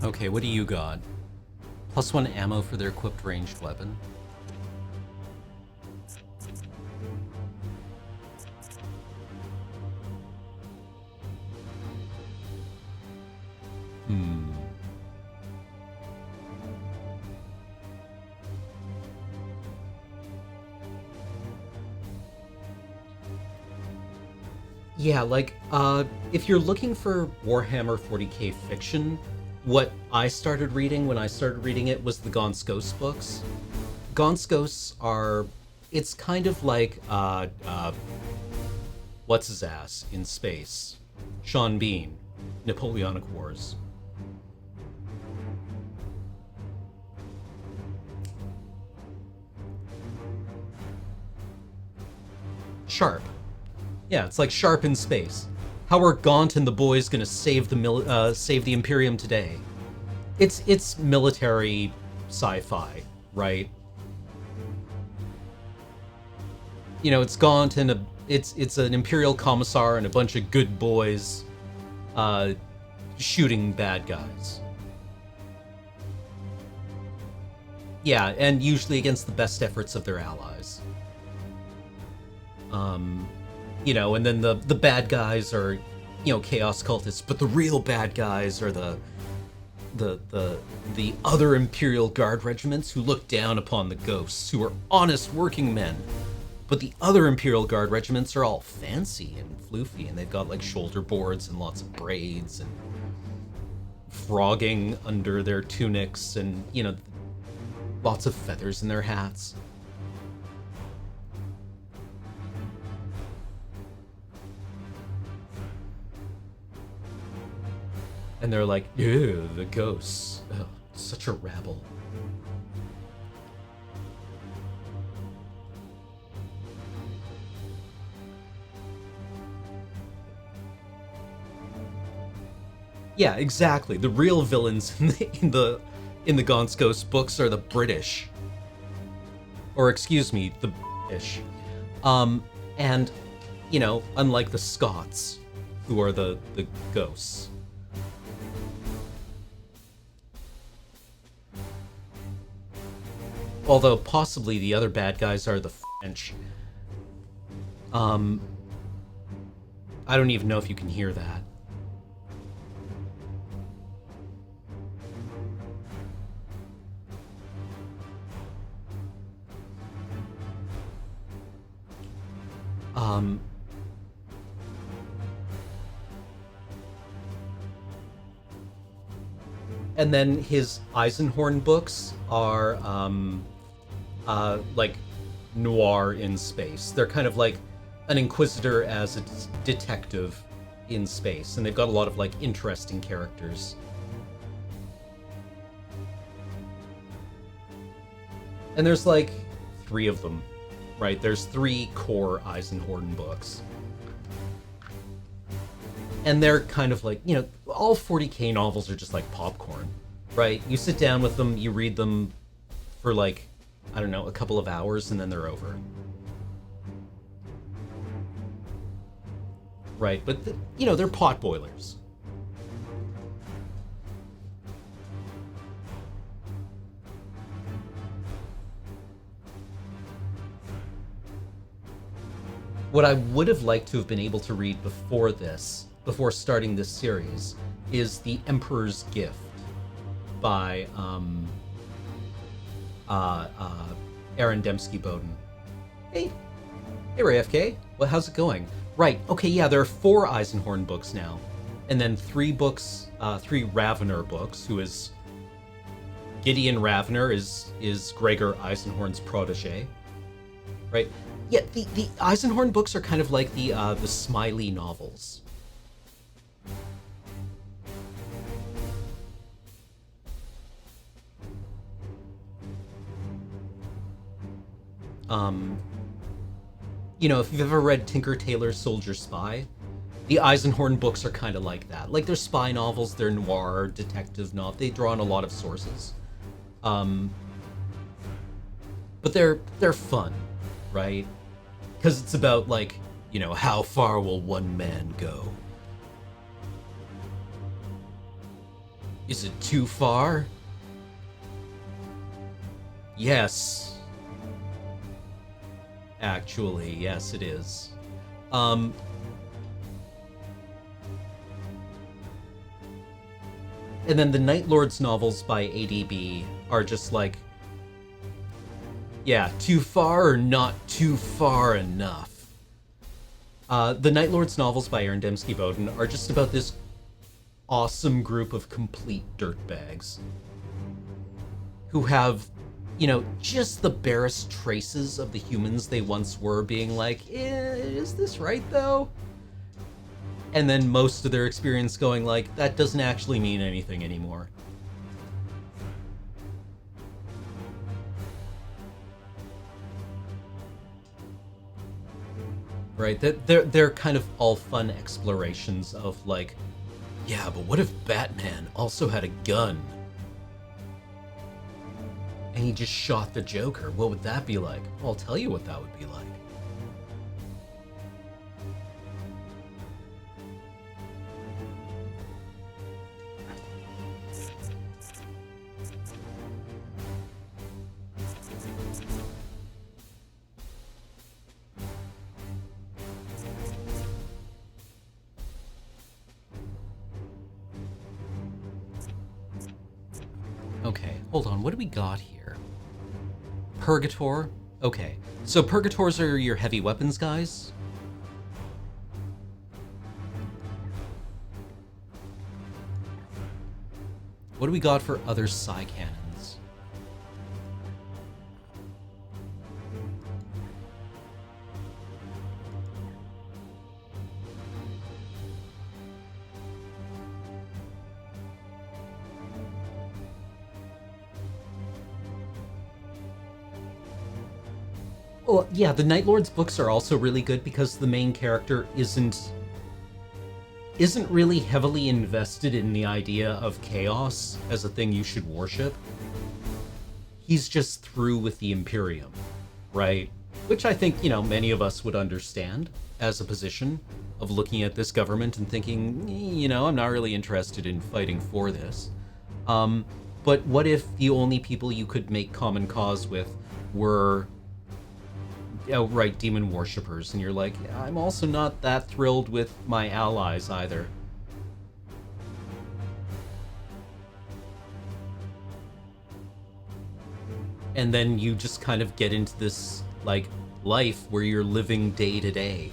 Okay, what do you got? +1 ammo for their equipped ranged weapon. Yeah, like, if you're looking for Warhammer 40k fiction, what I started reading when I started reading it was the Gaunt's Ghosts books. Gaunt's Ghosts are... It's kind of like, what's his ass in space? Sean Bean, Napoleonic Wars. Sharp. Yeah, it's like Sharp in space. How are Gaunt and the boys gonna save the Imperium today? It's military sci-fi, right? You know, it's Gaunt and it's an Imperial commissar and a bunch of good boys shooting bad guys. Yeah, and usually against the best efforts of their allies. You know, and then the bad guys are, you know, chaos cultists, but the real bad guys are the other Imperial Guard regiments who look down upon the ghosts, who are honest working men. But the other Imperial Guard regiments are all fancy and floofy, and they've got like shoulder boards and lots of braids and frogging under their tunics and, you know, lots of feathers in their hats. And they're like, ew, the ghosts. Oh, such a rabble. Yeah, exactly. The real villains in the Gaunt's Ghost books are the British. Or excuse me, the British. And, you know, unlike the Scots, who are the ghosts. Although possibly the other bad guys are the French. I don't even know if you can hear that. And then his Eisenhorn books are, like noir in space. They're kind of like an inquisitor as a detective in space, and they've got a lot of like interesting characters. And there's like 3 of them, right? There's 3 core Eisenhorn books. And they're kind of like, you know, all 40k novels are just like popcorn, right? You sit down with them, you read them for like, I don't know, a couple of hours, and then they're over. Right, but, you know, they're pot boilers. What I would have liked to have been able to read before this, before starting this series, is The Emperor's Gift by Aaron Dembski-Bowden. Hey, Ray FK. Well, how's it going? Right. Okay. Yeah, there are 4 Eisenhorn books now, and then 3 books, 3 Ravener books. Who is Gideon Ravener is Gregor Eisenhorn's protege, right? Yeah, the Eisenhorn books are kind of like the Smiley novels. You know, if you've ever read Tinker Tailor Soldier Spy, the Eisenhorn books are kind of like that. Like, they're spy novels, they're noir, detective novels, they draw on a lot of sources. But they're fun, right? Because it's about, like, you know, how far will one man go? Is it too far? Yes. Actually, yes, it is. And then the Night Lords novels by ADB are just like, yeah, too far or not too far enough. The Night Lords novels by Aaron Dembski-Bowden are just about this awesome group of complete dirtbags who have, you know, just the barest traces of the humans they once were, being like, is this right though? And then most of their experience going like, that doesn't actually mean anything anymore. Right, they're kind of all fun explorations of like, yeah, but what if Batman also had a gun? And he just shot the Joker. What would that be like? Well, I'll tell you what that would be like. Okay, hold on. What do we got here? Purgator? Okay, so Purgators are your heavy weapons guys? What do we got for other psi cannons? Well, yeah, the Night Lords books are also really good because the main character isn't really heavily invested in the idea of chaos as a thing you should worship. He's just through with the Imperium, right? Which I think, you know, many of us would understand as a position of looking at this government and thinking, you know, I'm not really interested in fighting for this. But what if the only people you could make common cause with were outright demon worshippers, and you're like, I'm also not that thrilled with my allies either. And then you just kind of get into this, like, life where you're living day to day.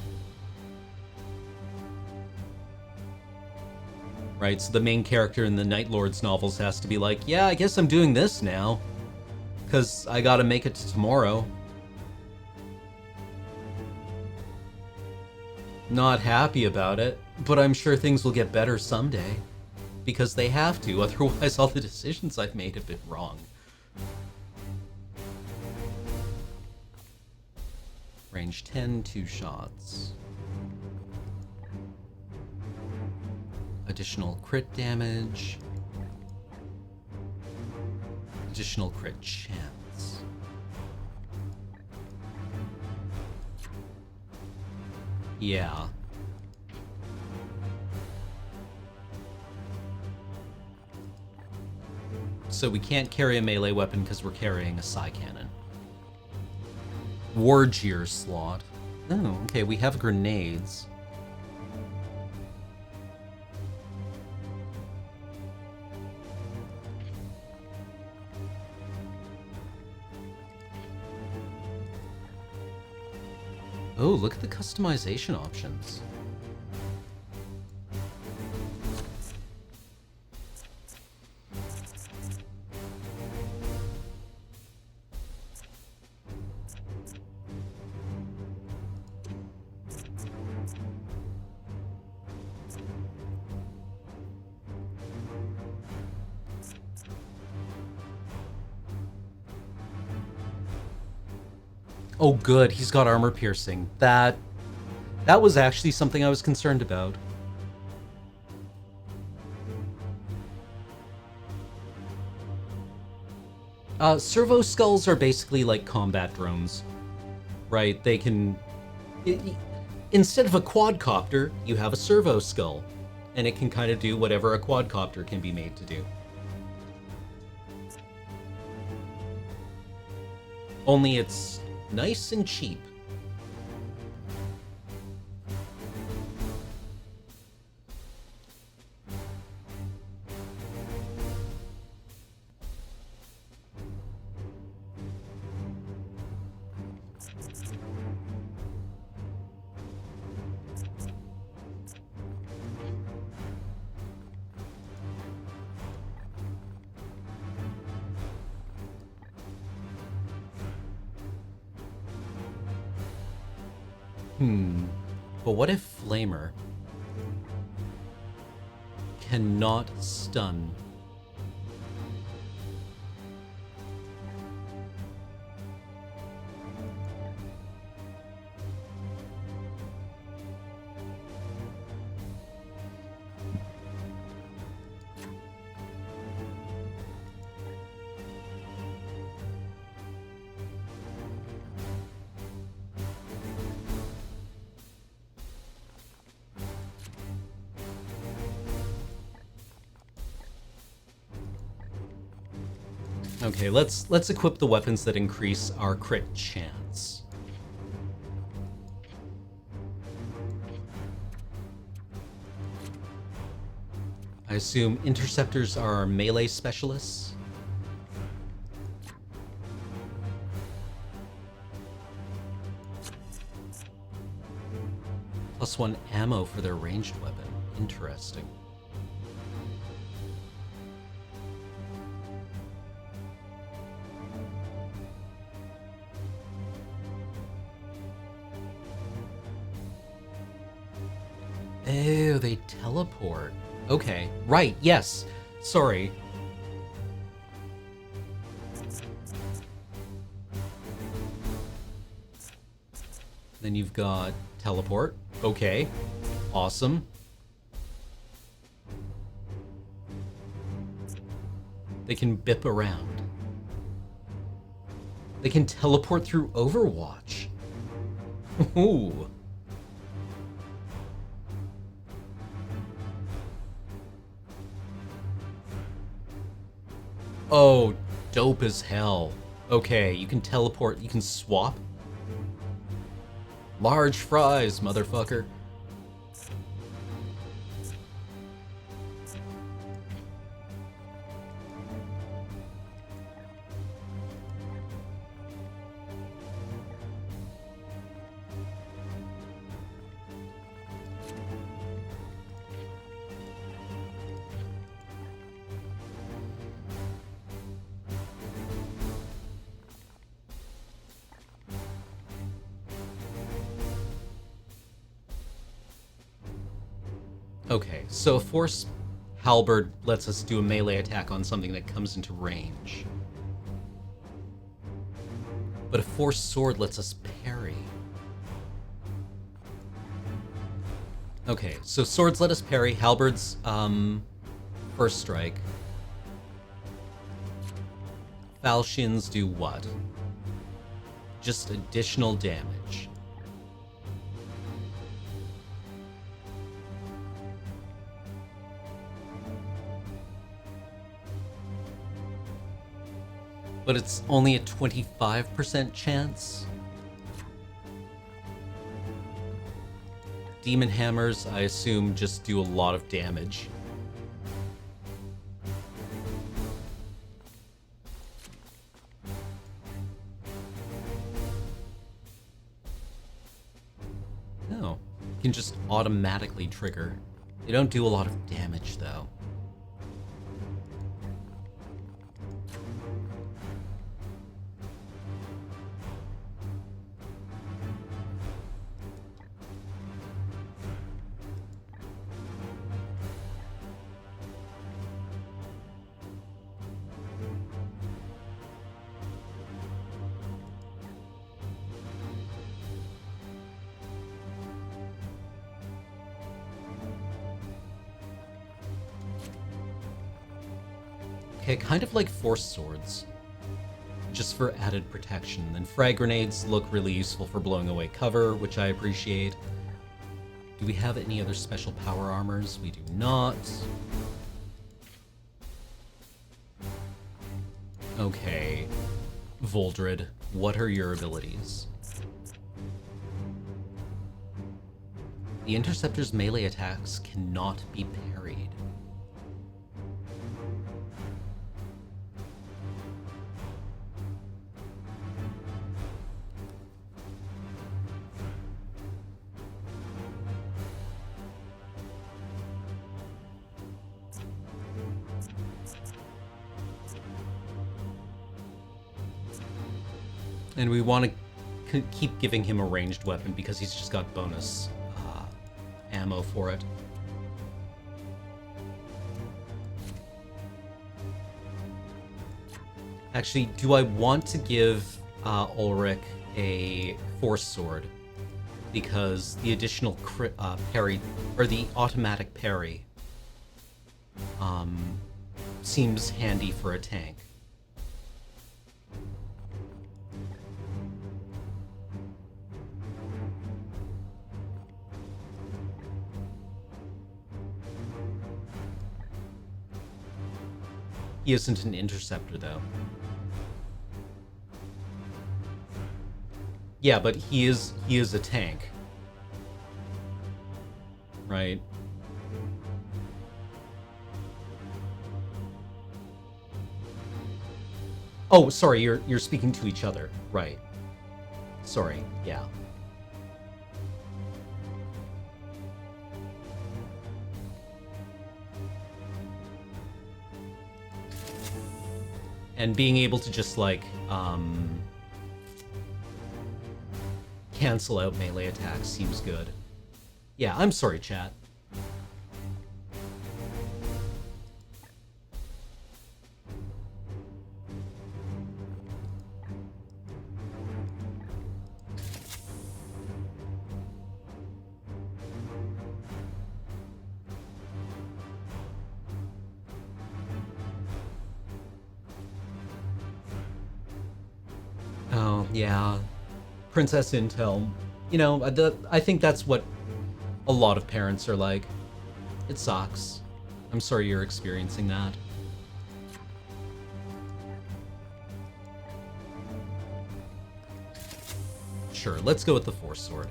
Right, so the main character in the Night Lords novels has to be like, yeah, I guess I'm doing this now, 'cause I gotta make it to tomorrow. Not happy about it, but I'm sure things will get better someday. Because they have to, otherwise all the decisions I've made have been wrong. Range 10, 2 shots. Additional crit damage. Additional crit chance. Yeah. So we can't carry a melee weapon because we're carrying a psi cannon. Wargear slot. Oh, okay, we have grenades. Oh, look at the customization options. Oh, good. He's got armor piercing. That was actually something I was concerned about. Servo skulls are basically like combat drones, right? They can... instead of a quadcopter, you have a servo skull, and it can kind of do whatever a quadcopter can be made to do. Only it's nice and cheap. But what if Flamer cannot stun? Okay, let's equip the weapons that increase our crit chance. I assume interceptors are melee specialists. +1 ammo for their ranged weapon. Interesting. Oh, they teleport. Okay, right, yes. Sorry. Then you've got teleport. Okay, awesome. They can bip around. They can teleport through Overwatch. Ooh. Oh, dope as hell. Okay, you can teleport, you can swap. Large fries, motherfucker. Okay, so a force halberd lets us do a melee attack on something that comes into range. But a force sword lets us parry. Okay, so swords let us parry, halberds, first strike. Falchions do what? Just additional damage. But it's only a 25% chance? demon hammers, I assume, just do a lot of damage. No, can just automatically trigger. They don't do a lot of damage, though. Okay, kind of like force swords, just for added protection. Then frag grenades look really useful for blowing away cover, which I appreciate. Do we have any other special power armors? We do not. Okay, Voldred, what are your abilities? The Interceptor's melee attacks cannot be parried. And we want to keep giving him a ranged weapon because he's just got bonus ammo for it. Actually, do I want to give Ulrich a force sword? Because the additional parry, or the automatic parry, seems handy for a tank. He isn't an interceptor, though. Yeah, but he is a tank. Right? Oh, sorry, you're speaking to each other. Right. Sorry, yeah. And being able to just, like, cancel out melee attacks seems good. Yeah, I'm sorry, chat. Oh, yeah. Princess Intel. You know, I think that's what a lot of parents are like. It sucks. I'm sorry you're experiencing that. Sure, let's go with the Force Sword.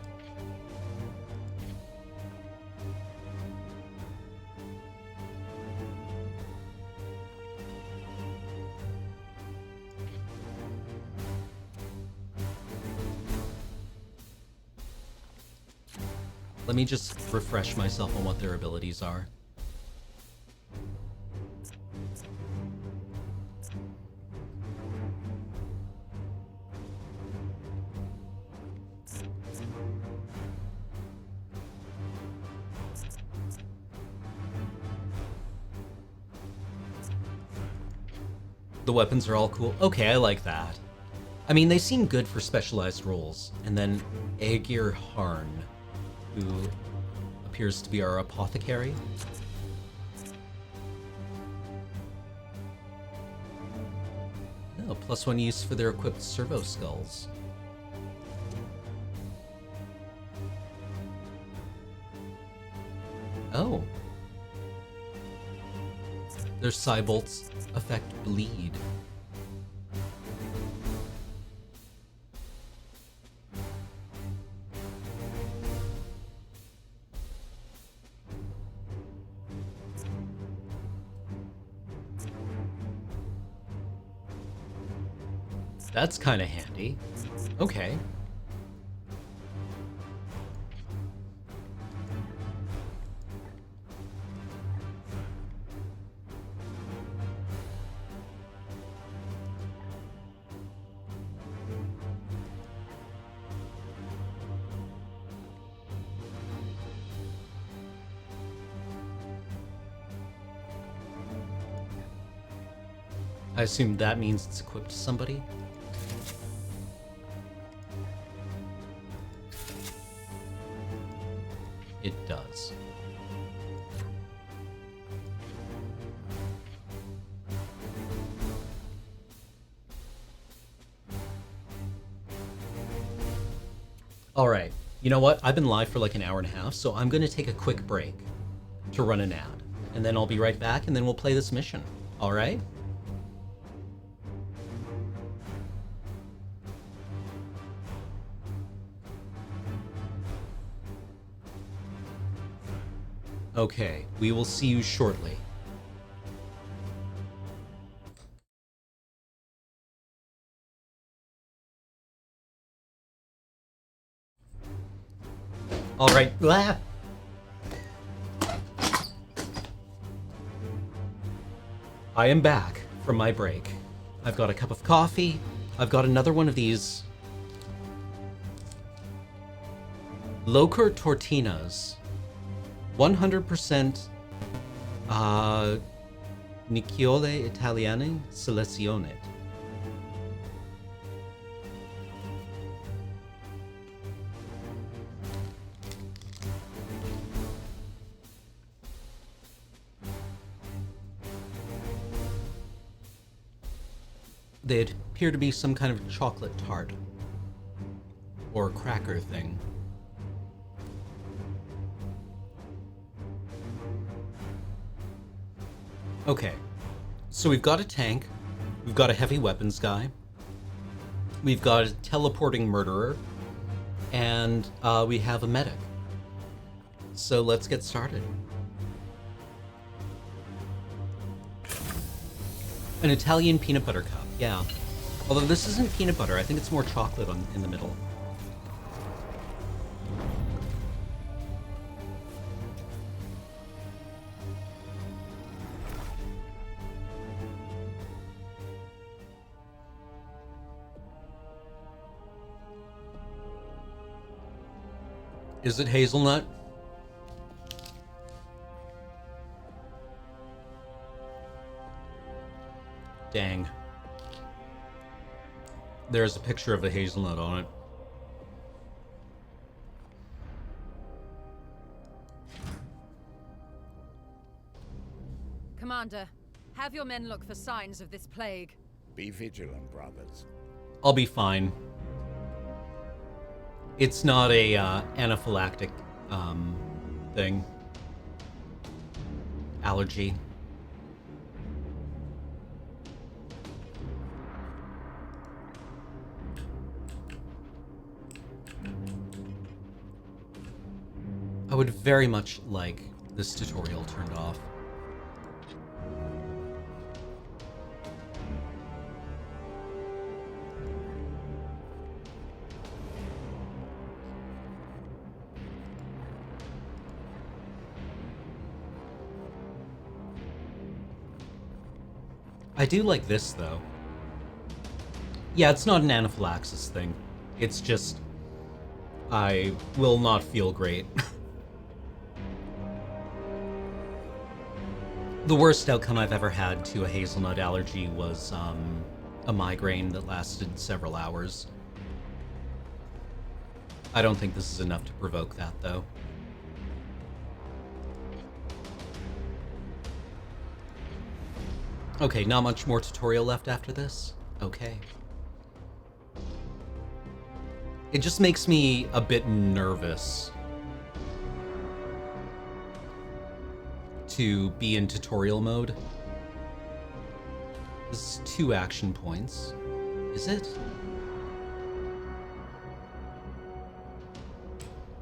Let me just refresh myself on what their abilities are. The weapons are all cool. Okay, I like that. I mean, they seem good for specialized roles. And then Aegir Harn, who appears to be our apothecary. Oh, +1 use for their equipped servo skulls. Oh. Their Cybolts affect bleed. That's kind of handy. Okay. I assume that means it's equipped to somebody. It does. All right. You know what? I've been live for like an hour and a half, so I'm going to take a quick break to run an ad. And then I'll be right back, and then we'll play this mission. All right? Okay, we will see you shortly. All right. Blah. I am back from my break. I've got a cup of coffee. I've got another one of these Locher Tortinas. 100% Nicchiole Italiane Selezione. They appear to be some kind of chocolate tart or cracker thing. Okay, so we've got a tank, we've got a heavy weapons guy, we've got a teleporting murderer, and we have a medic. So let's get started. An Italian peanut butter cup, yeah. Although this isn't peanut butter, I think it's more chocolate in the middle. Is it hazelnut? Dang. There's a picture of the hazelnut on it. Commander, have your men look for signs of this plague. Be vigilant, brothers. I'll be fine. It's not a anaphylactic thing. Allergy. I would very much like this tutorial turned off. I do like this, though. Yeah, it's not an anaphylaxis thing. It's just... I will not feel great. The worst outcome I've ever had to a hazelnut allergy was a migraine that lasted several hours. I don't think this is enough to provoke that, though. Okay, not much more tutorial left after this? Okay. It just makes me a bit nervous to be in tutorial mode. This is 2 action points. Is it?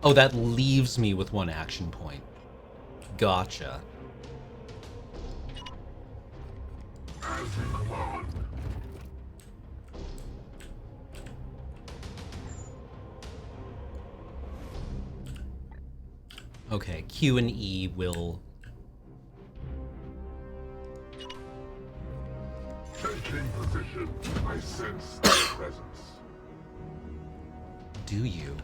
Oh, that leaves me with 1 action point. Gotcha. Okay, Q and E will... Taking position, I sense their presence. Do you?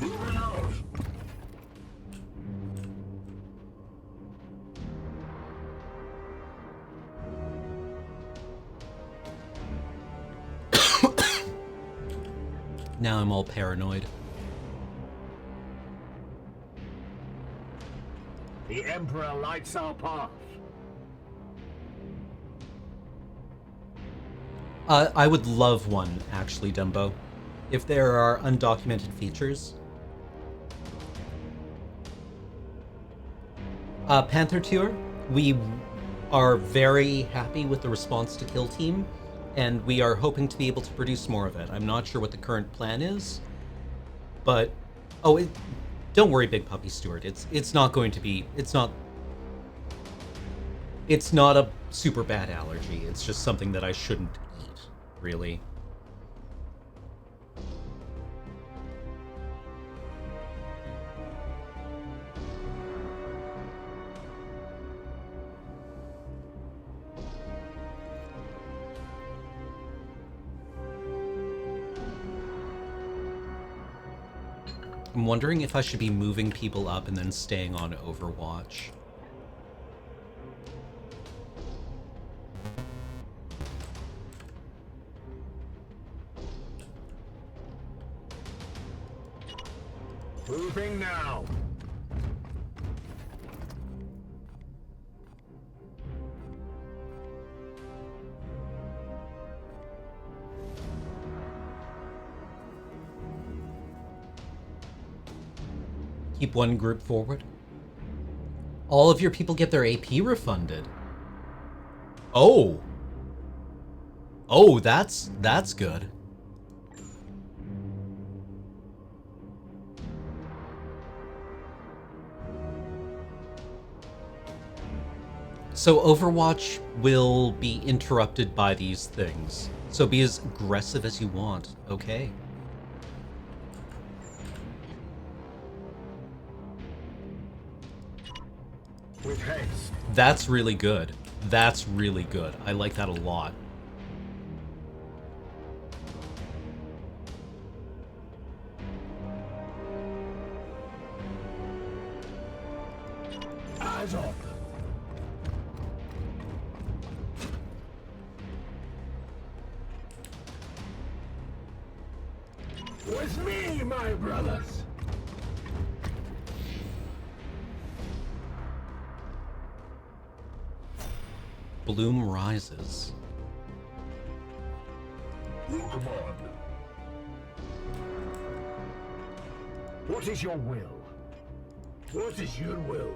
Moving out. Now I'm all paranoid. The Emperor lights our path. I would love one, actually, Dumbo. If there are undocumented features. Panther Tour, we are very happy with the response to Kill Team, and we are hoping to be able to produce more of it. I'm not sure what the current plan is, but... Oh, don't worry, Big Puppy Stewart. It's not going to be... It's not a super bad allergy. It's just something that I shouldn't eat, really. I'm wondering if I should be moving people up and then staying on Overwatch. Moving now. Keep one group forward. All of your people get their AP refunded. Oh. Oh, that's good. So Overwatch will be interrupted by these things. So be as aggressive as you want, okay? With haste. That's really good. That's really good. I like that a lot. Eyes open. With me, my brothers. Bloom rises. Will command. What is your will? What is your will?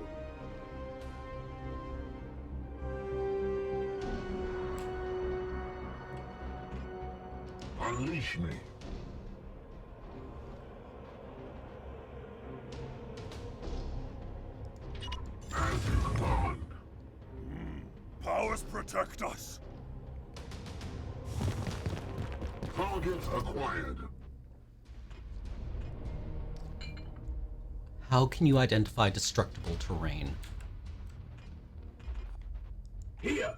Unleash me. As you command. Powers protect us. Target acquired. How can you identify destructible terrain? Here.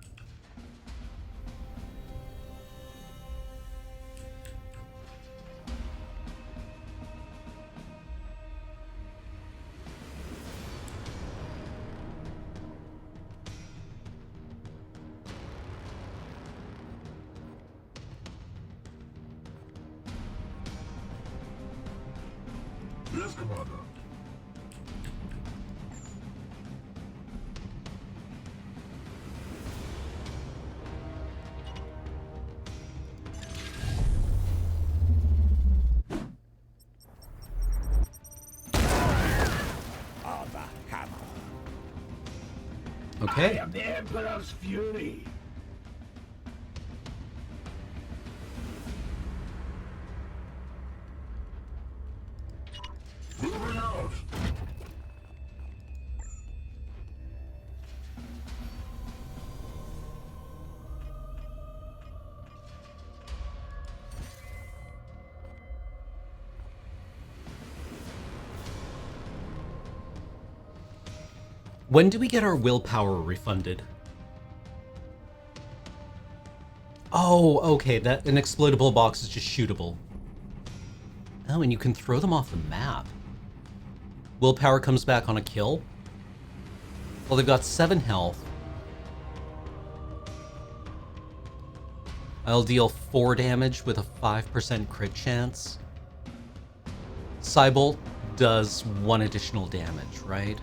Yes, Commander. Okay. I am the Emperor's fury. Moving out. When do we get our willpower refunded? Oh, okay, that an explodable box is just shootable. Oh, and you can throw them off the map. Willpower comes back on a kill. Well, they've got 7 health. I'll deal 4 damage with a 5% crit chance. Cybolt does 1 additional damage, right?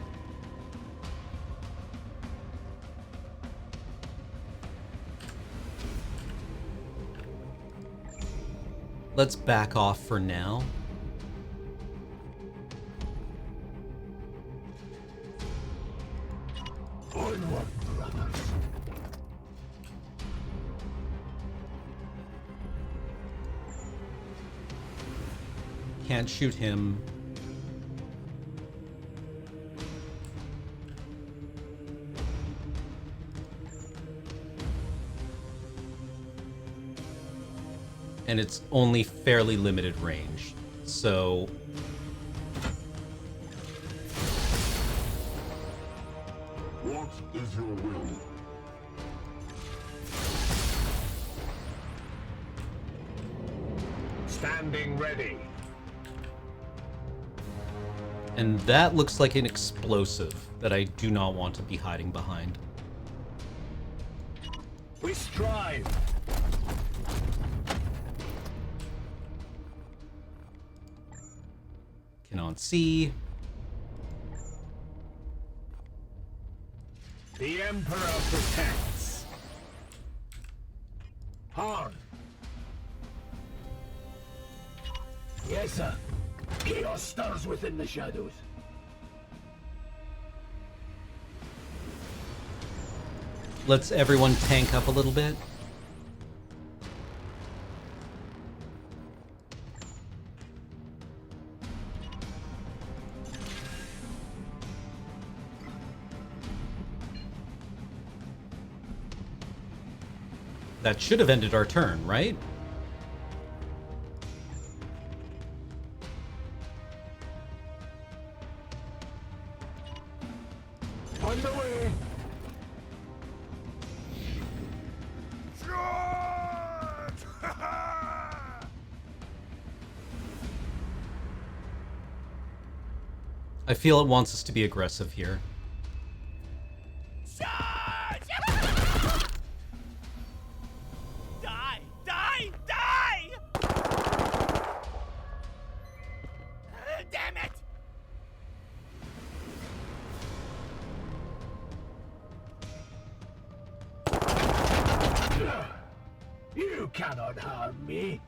Let's back off for now. Onward, brothers. Can't shoot him. And it's only fairly limited range, so... What is your will? Standing ready. And that looks like an explosive that I do not want to be hiding behind. We strive. Cannot see. The Emperor protects. Hard. Yes, sir. Chaos stirs within the shadows. Let's everyone tank up a little bit. That should have ended our turn, right? On the way. I feel it wants us to be aggressive here. Die! Die! Die! Damn it! You cannot harm me.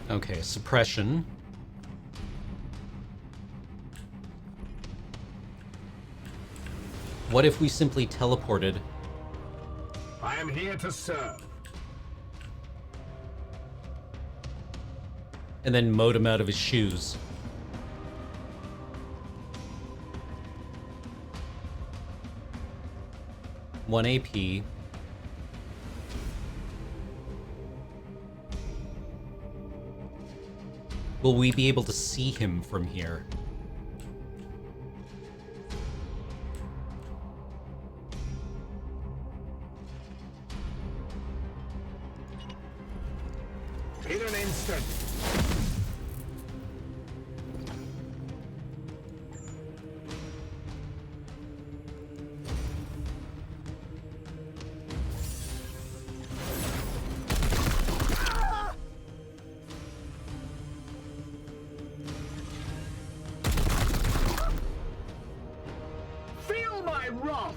Okay, suppression. What if we simply teleported? I am here to serve. And then mowed him out of his shoes? One AP. Will we be able to see him from here? In an instant. Feel my wrath.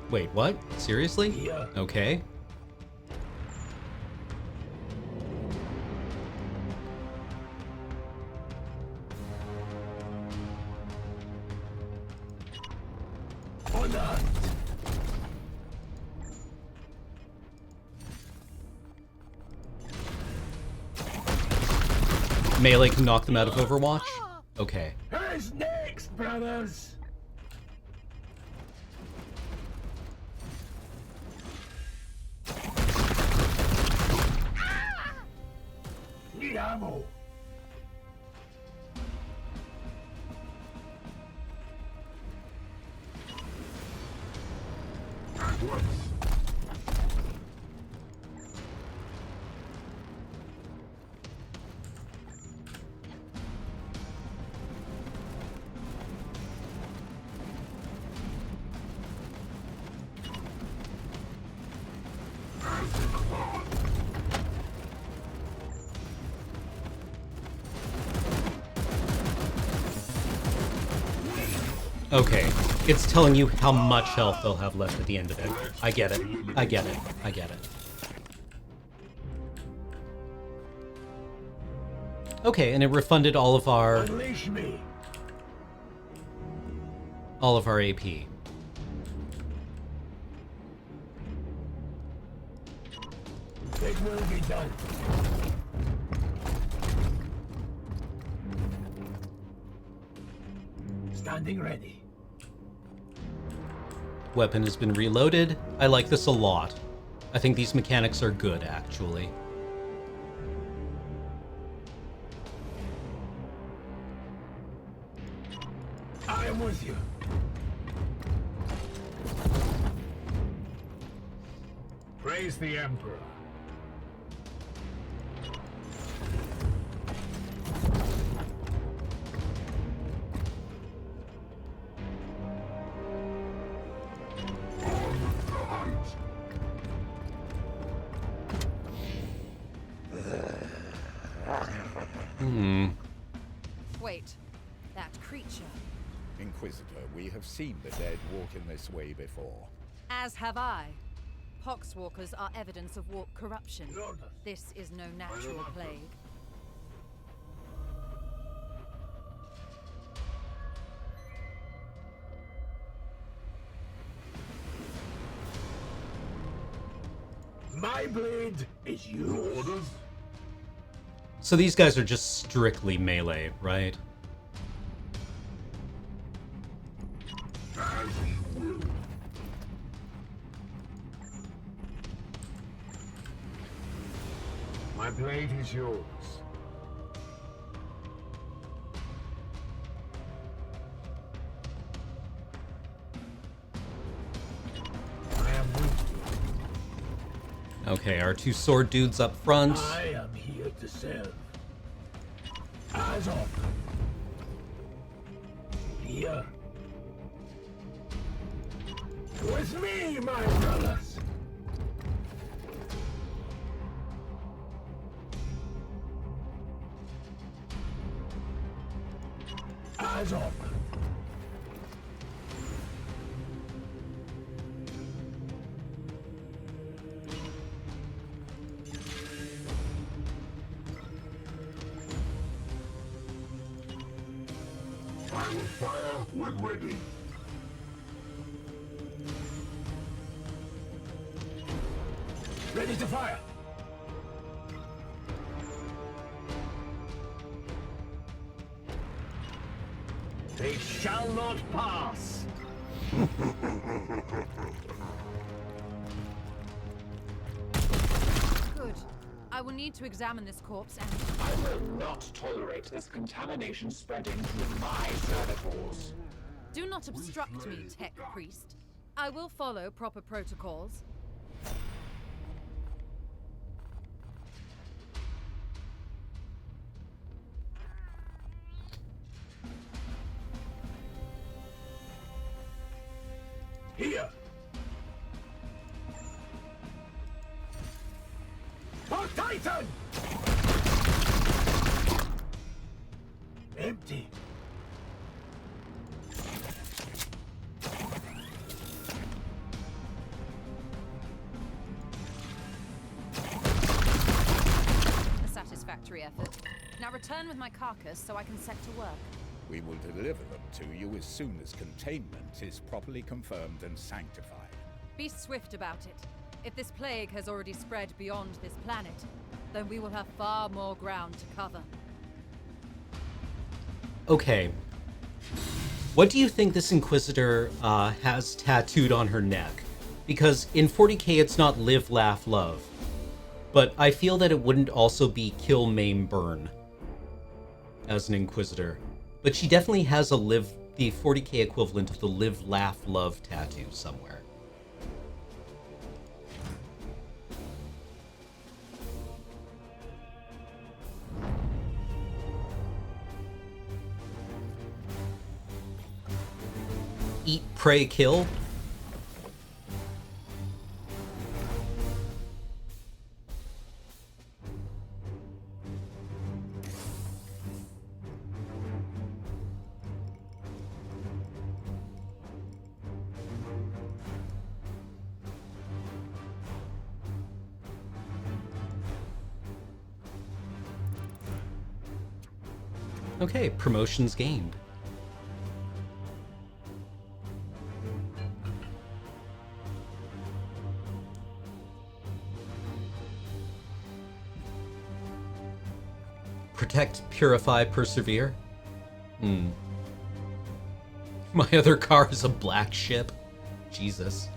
Wait, what? Seriously? Yeah. Okay. On the hunt. Melee can knock them out of Overwatch? Okay. Who's next, brothers? Need ammo. Okay, it's telling you how much health they'll have left at the end of it. I get it. I get it. I get it. Okay, and it refunded all of our... Unleash me. all of our AP. It will be done. Standing ready. Weapon has been reloaded. I like this a lot. I think these mechanics are good, actually. I am with you. Praise the Emperor. Wait, that creature. Inquisitor, we have seen the dead walk in this way before. As have I. Poxwalkers are evidence of warp corruption. This is no natural plague. My blade is yours. Orders? So these guys are just strictly melee, right? As you will. My blade is yours. I am with you. Okay, our two sword dudes up front. I am here to serve. Eyes open. Here. With me, my brothers. Eyes open. I will fire when ready. Ready to fire. They shall not pass. Good. I will need to examine this corpse and... I will not tolerate this contamination spreading through my servitors. Do not obstruct me, Tech Priest. I will follow proper protocols. Here. For Titan! Empty. A satisfactory effort. Now return with my carcass so I can set to work. We will deliver them to you as soon as containment is properly confirmed and sanctified. Be swift about it. If this plague has already spread beyond this planet, then we will have far more ground to cover. Okay. What do you think this Inquisitor has tattooed on her neck? Because in 40k it's not live, laugh, love. But I feel that it wouldn't also be kill, maim, burn as an Inquisitor. But she definitely has the 40k equivalent of the live, laugh, love tattoo somewhere. Eat, pray, kill. Okay, promotions gained. Protect, purify, persevere. My other car is a black ship. Jesus.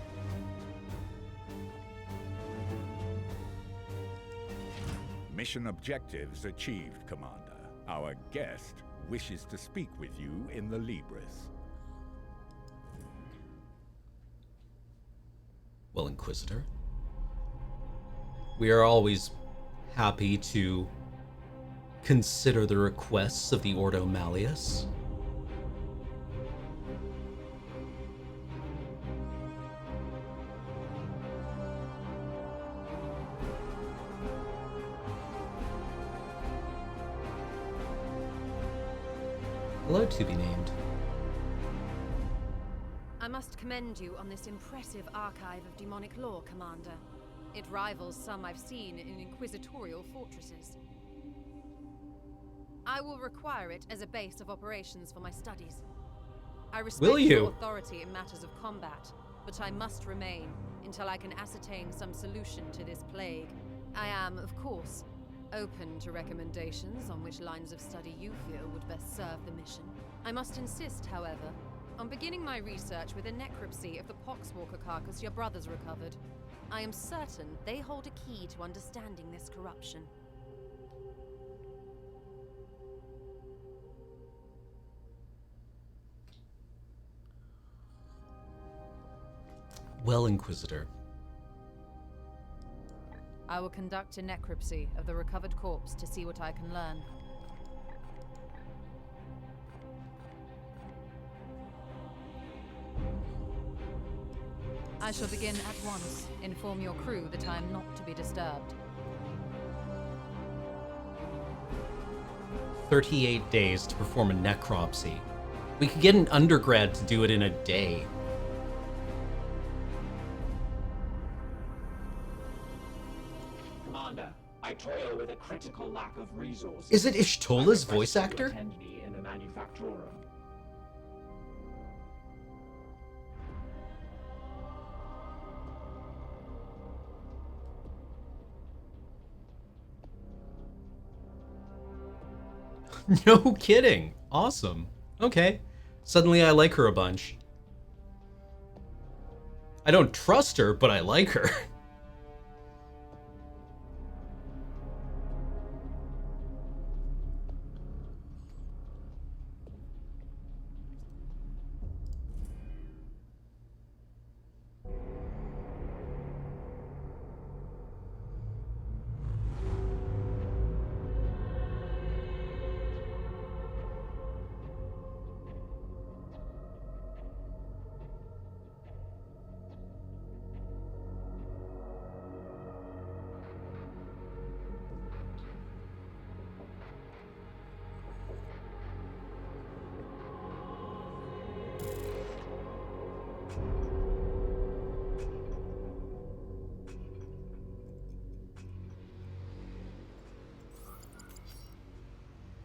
Mission objectives achieved, Commander. Our guest wishes to speak with you in the Libris. Well, Inquisitor, we are always happy to consider the requests of the Ordo Malleus. Hello, to be named. I must commend you on this impressive archive of demonic lore, Commander. It rivals some I've seen in inquisitorial fortresses. I will require it as a base of operations for my studies. I respect your authority in matters of combat, but I must remain until I can ascertain some solution to this plague. I am, of course, open to recommendations on which lines of study you feel would best serve the mission. I must insist, however, on beginning my research with a necropsy of the Poxwalker carcass your brothers recovered. I am certain they hold a key to understanding this corruption. Well, Inquisitor. I will conduct a necropsy of the recovered corpse to see what I can learn. I shall begin at once. Inform your crew that I am not to be disturbed. 38 days to perform a necropsy. We could get an undergrad to do it in a day. Commander, I toil with a critical lack of resources. Is it Ishtola's voice actor? Attend me in the manufactorum. No kidding. Awesome. Okay. Suddenly I like her a bunch. I don't trust her, but I like her.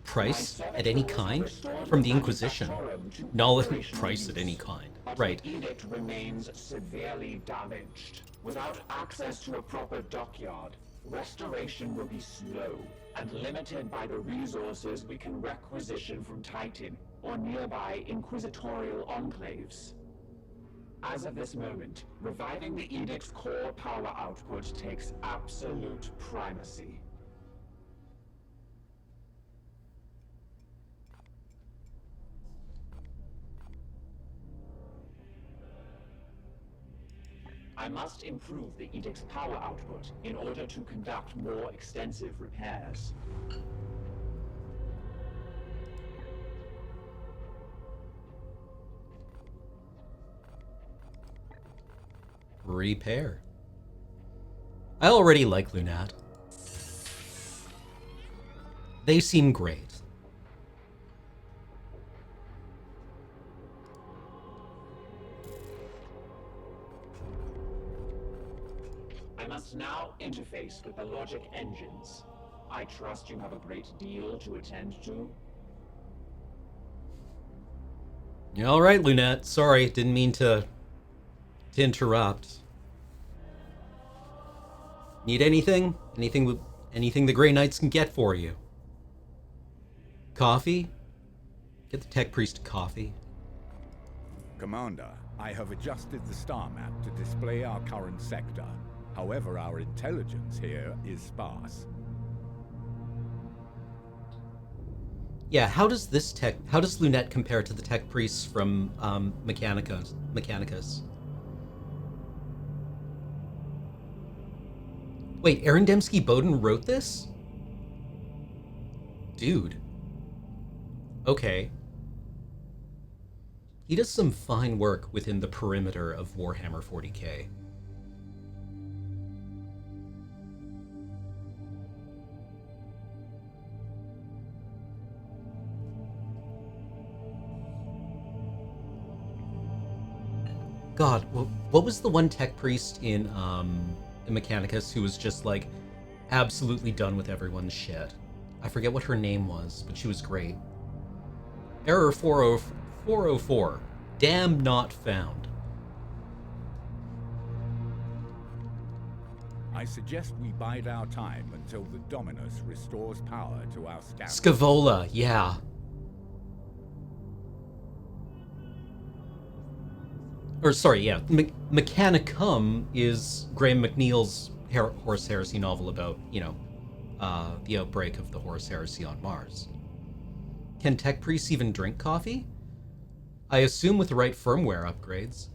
Price at any kind from the Inquisition. Knowledge price at any kind. Right. The edict remains severely damaged. Without access to a proper dockyard, restoration will be slow and limited by the resources we can requisition from Titan or nearby inquisitorial enclaves. As of this moment, reviving the edict's core power output takes absolute primacy. I must improve the edict's power output in order to conduct more extensive repairs. Repair. I already like Lunat. They seem great. I must now interface with the logic engines. I trust you have a great deal to attend to. Yeah, all right, Lunette. Sorry, didn't mean to interrupt. Need anything? Anything the Grey Knights can get for you? Coffee? Get the tech priest coffee. Commander, I have adjusted the star map to display our current sector. However, our intelligence here is sparse. Yeah, how does Lunette compare to the tech priests from Mechanicus? Wait, Aaron Dembski Bowden wrote this? Dude. Okay. He does some fine work within the perimeter of Warhammer 40k. God, what was the one tech priest in Mechanicus who was just like absolutely done with everyone's shit? I forget what her name was, but she was great. Error 404. Damn not found. I suggest we bide our time until the Dominus restores power to our scouts. Scaevola, yeah. Or sorry, yeah. Mechanicum is Graham McNeil's Horus Heresy novel about, the outbreak of the Horus Heresy on Mars. Can tech priests even drink coffee? I assume with the right firmware upgrades.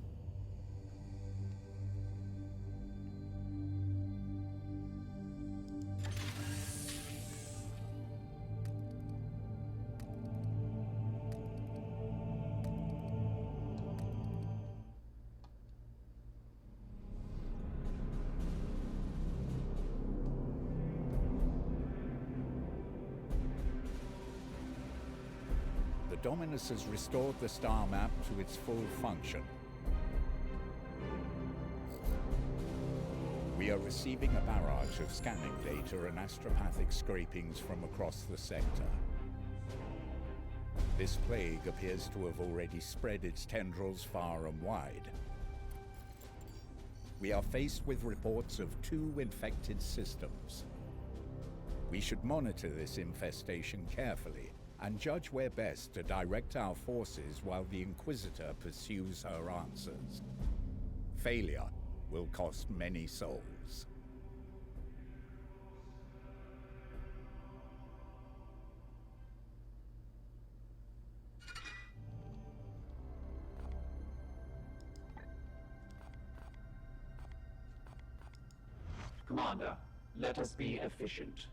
The Dominus has restored the star map to its full function. We are receiving a barrage of scanning data and astropathic scrapings from across the sector. This plague appears to have already spread its tendrils far and wide. We are faced with reports of 2 infected systems. We should monitor this infestation carefully and judge where best to direct our forces while the Inquisitor pursues her answers. Failure will cost many souls. Commander, let us be efficient.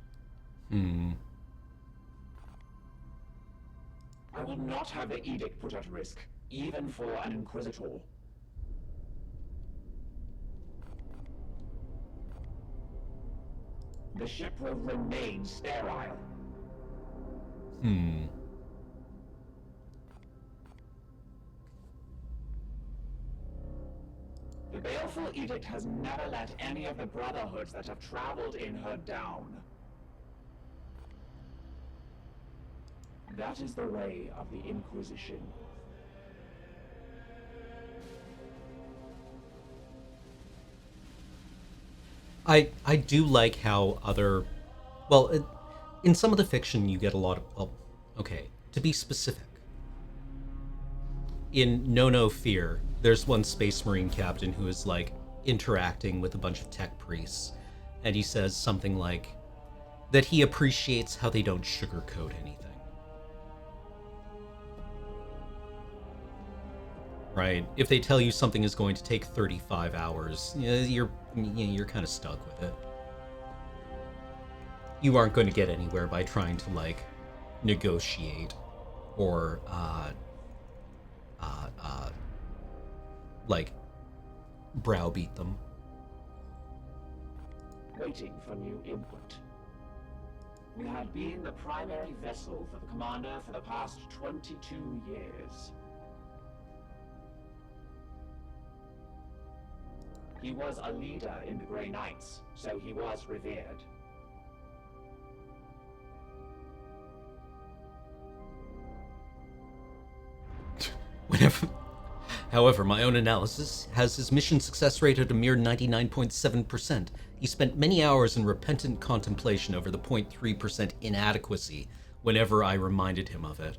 I will not have the edict put at risk, even for an Inquisitor. The ship will remain sterile. The baleful edict has never let any of the brotherhoods that have traveled in her down. That is the way of the Inquisition. I do like how in some of the fiction you get a lot of, okay, to be specific. In No Fear, there's one Space Marine captain who is like interacting with a bunch of tech priests, and he says something like that he appreciates how they don't sugarcoat anything. Right? If they tell you something is going to take 35 hours, you're kind of stuck with it. You aren't going to get anywhere by trying to like negotiate or like browbeat them. Waiting for new input. We had been the primary vessel for the Commander for the past 22 years. He was a leader in the Grey Knights, so he was revered. Whenever, however, my own analysis has his mission success rate at a mere 99.7%. He spent many hours in repentant contemplation over the 0.3% inadequacy whenever I reminded him of it.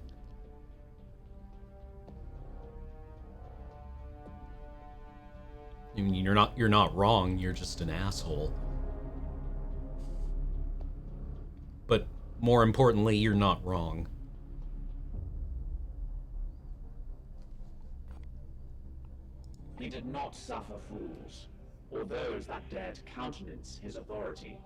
I mean, you're not wrong, you're just an asshole. But more importantly, you're not wrong. He did not suffer fools, or those that dared countenance his authority.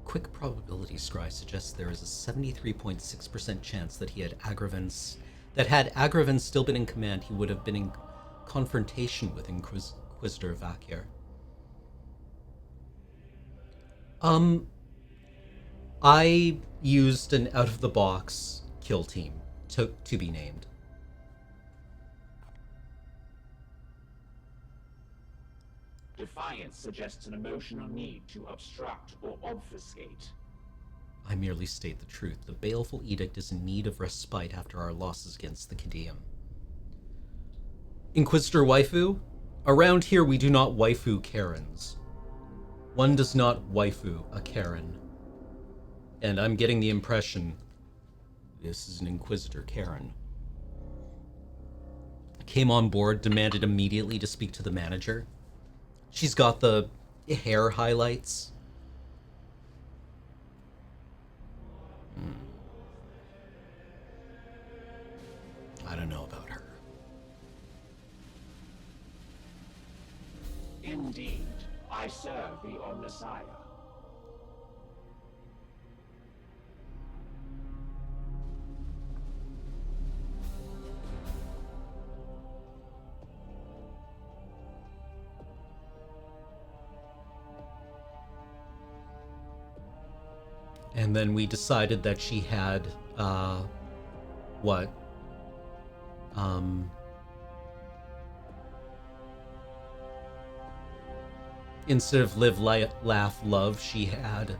Quick probability scry suggests there is a 73.6% chance that had Agravan still been in command, he would have been in confrontation with Inquisitor Vakir. I used an out-of-the-box kill team to be named. Defiance suggests an emotional need to obstruct or obfuscate. I merely state the truth. The baleful edict is in need of respite after our losses against the Khadim. Inquisitor Waifu? Around here we do not waifu Karens. One does not waifu a Karen. And I'm getting the impression this is an Inquisitor Karen. Came on board, demanded immediately to speak to the manager. She's got the hair highlights. I don't know about her. Indeed, I serve the Omnissiah. And then we decided that she had, what? Instead of live, laugh, love, she had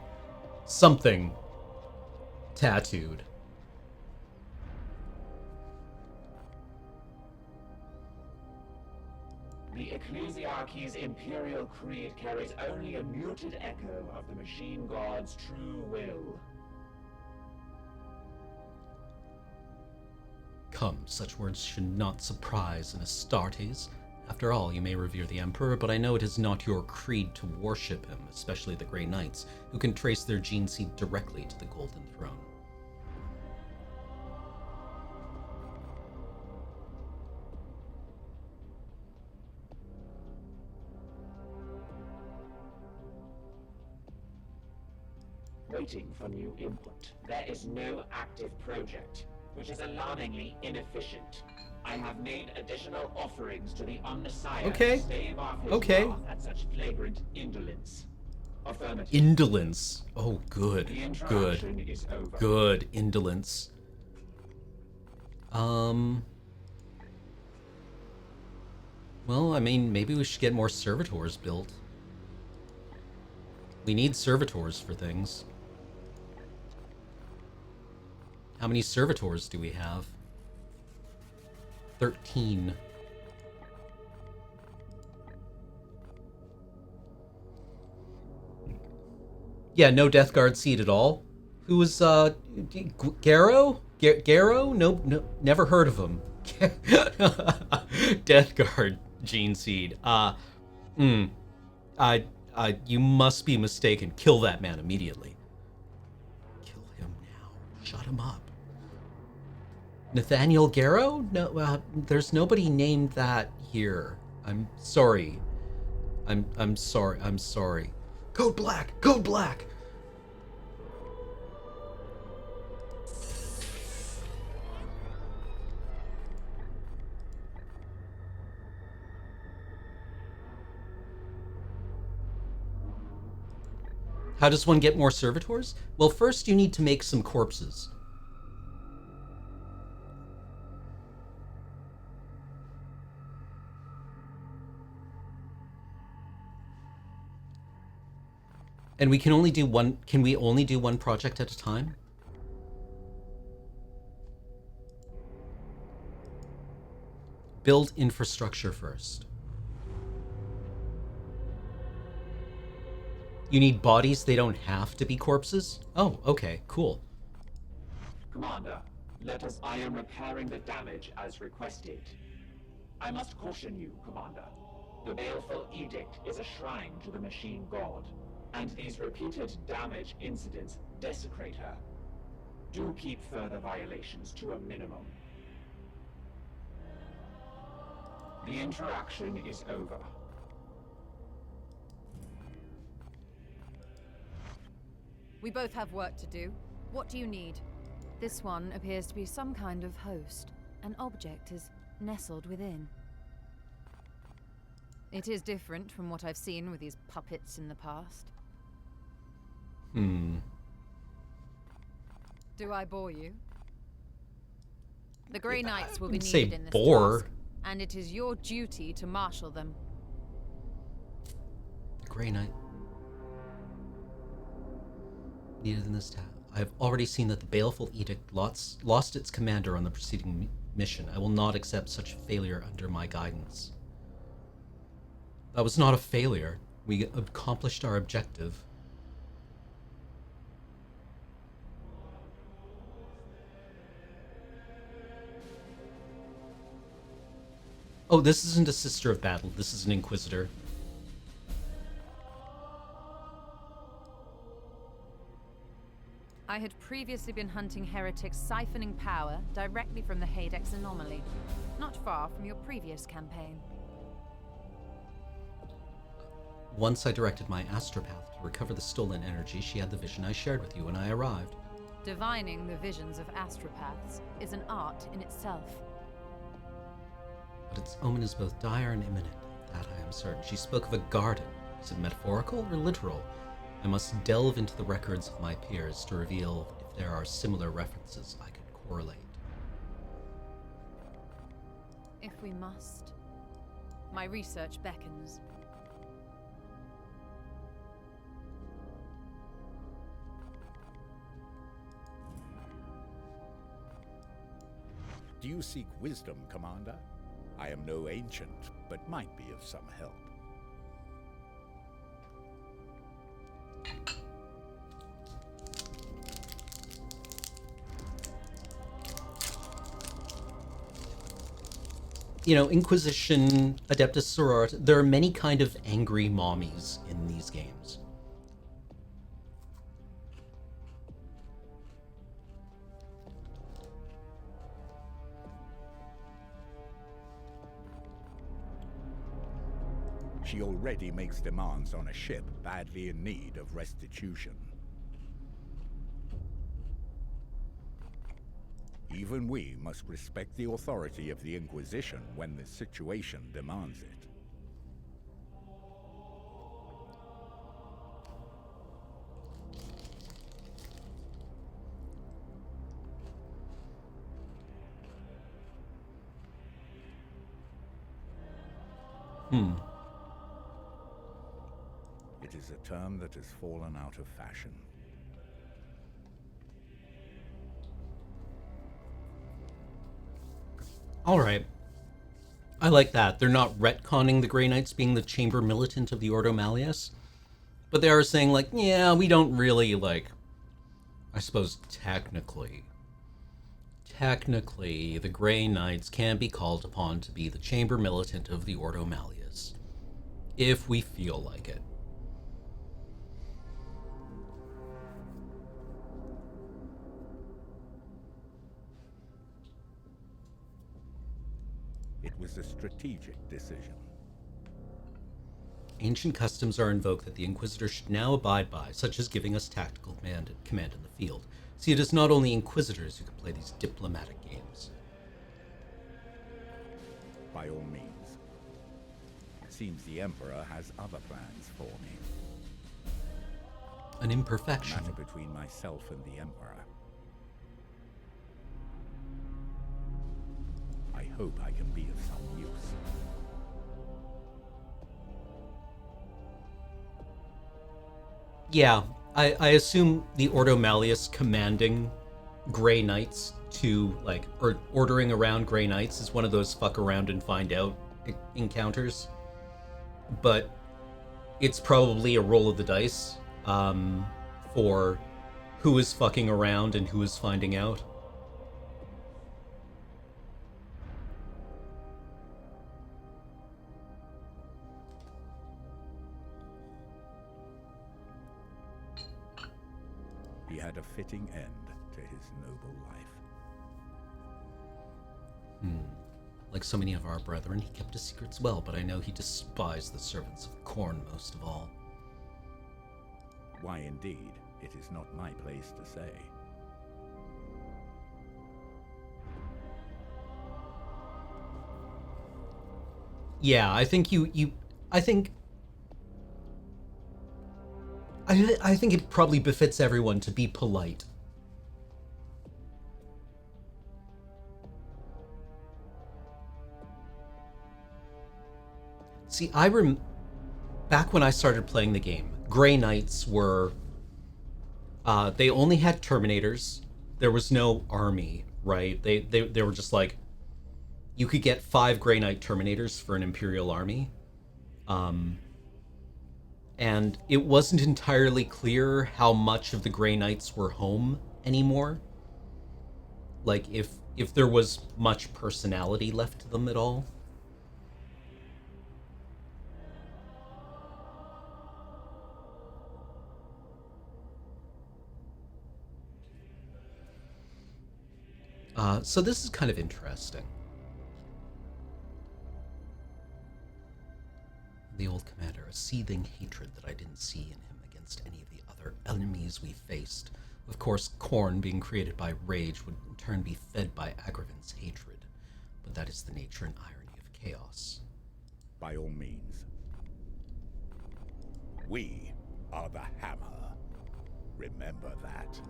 something tattooed. The Ecclesiarchy's imperial creed carries only a muted echo of the machine god's true will. Come, such words should not surprise an Astartes. After all, you may revere the Emperor, but I know it is not your creed to worship him, especially the Grey Knights, who can trace their gene seed directly to the Golden Throne. Waiting for new input. There is no active project, which is alarmingly inefficient. I have made additional offerings to the Omnissiah Okay. to stave off his Okay. wrath at such flagrant indolence. Affirmative. Indolence. Oh, good. The Good. interaction is over. Good. Indolence. Well, I mean, maybe we should get more servitors built. We need servitors for things. How many servitors do we have? 13. Yeah, no Death Guard seed at all. Who was, Garrow? Garrow? No, never heard of him. Death Guard gene seed. You must be mistaken. Kill that man immediately. Kill him now. Shut him up. Nathaniel Garrow? No, there's nobody named that here. I'm sorry. I'm sorry. I'm sorry. Code Black! Code Black! How does one get more servitors? Well, first you need to make some corpses. And we can only do one. Can we only do one project at a time? Build infrastructure first. You need bodies, they don't have to be corpses? Oh, okay, cool. Commander, I am repairing the damage as requested. I must caution you, Commander. The Baleful Edict is a shrine to the machine god, and these repeated damage incidents desecrate her. Do keep further violations to a minimum. The interaction is over. We both have work to do. What do you need? This one appears to be some kind of host. An object is nestled within. It is different from what I've seen with these puppets in the past. Do I bore you? The Grey Knights will be needed in this task, and it is your duty to marshal them. The Grey Knight needed in this task. I have already seen that the Baleful Edict lost its commander on the preceding mission. I will not accept such failure under my guidance. That was not a failure. We accomplished our objective. Oh, this isn't a Sister of Battle. This is an Inquisitor. I had previously been hunting heretics siphoning power directly from the Hadex anomaly, not far from your previous campaign. Once I directed my astropath to recover the stolen energy, she had the vision I shared with you when I arrived. Divining the visions of astropaths is an art in itself. But its omen is both dire and imminent, that I am certain. She spoke of a garden. Is it metaphorical or literal? I must delve into the records of my peers to reveal if there are similar references I could correlate. If we must. My research beckons. Do you seek wisdom, Commander? I am no ancient, but might be of some help. You know, Inquisition, Adeptus Sorority, there are many kind of angry mommies in these games. She already makes demands on a ship badly in need of restitution. Even we must respect the authority of the Inquisition when the situation demands it. It is a term that has fallen out of fashion. Alright. I like that. They're not retconning the Grey Knights being the Chamber Militant of the Ordo Malleus, but they are saying, like, yeah, we don't really, like, I suppose technically, the Grey Knights can be called upon to be the Chamber Militant of the Ordo Malleus, if we feel like it. It was a strategic decision. Ancient customs are invoked that the Inquisitor should now abide by, such as giving us tactical command in the field. See, it is not only Inquisitors who can play these diplomatic games. By all means. It seems the Emperor has other plans for me. An imperfection. A matter between myself and the Emperor. I hope I can be of some use. Yeah, I assume the Ordo Malleus commanding Grey Knights to, like, or ordering around Grey Knights is one of those fuck around and find out encounters. But it's probably a roll of the dice for who is fucking around and who is finding out. He had a fitting end to his noble life. Like so many of our brethren, he kept his secrets well, but I know he despised the servants of Khorne most of all. Why, indeed, it is not my place to say. Yeah, I think I think it probably befits everyone to be polite. See, back when I started playing the game, Grey Knights were, they only had Terminators. There was no army, right? They were just like, you could get 5 Grey Knight Terminators for an Imperial army. And it wasn't entirely clear how much of the Grey Knights were home anymore. Like, if there was much personality left to them at all. So this is kind of interesting. The old commander, a seething hatred that I didn't see in him against any of the other enemies we faced. Of course, Khorne, being created by rage, would in turn be fed by Agravan's hatred. But that is the nature and irony of chaos. By all means. We are the Hammer. Remember that.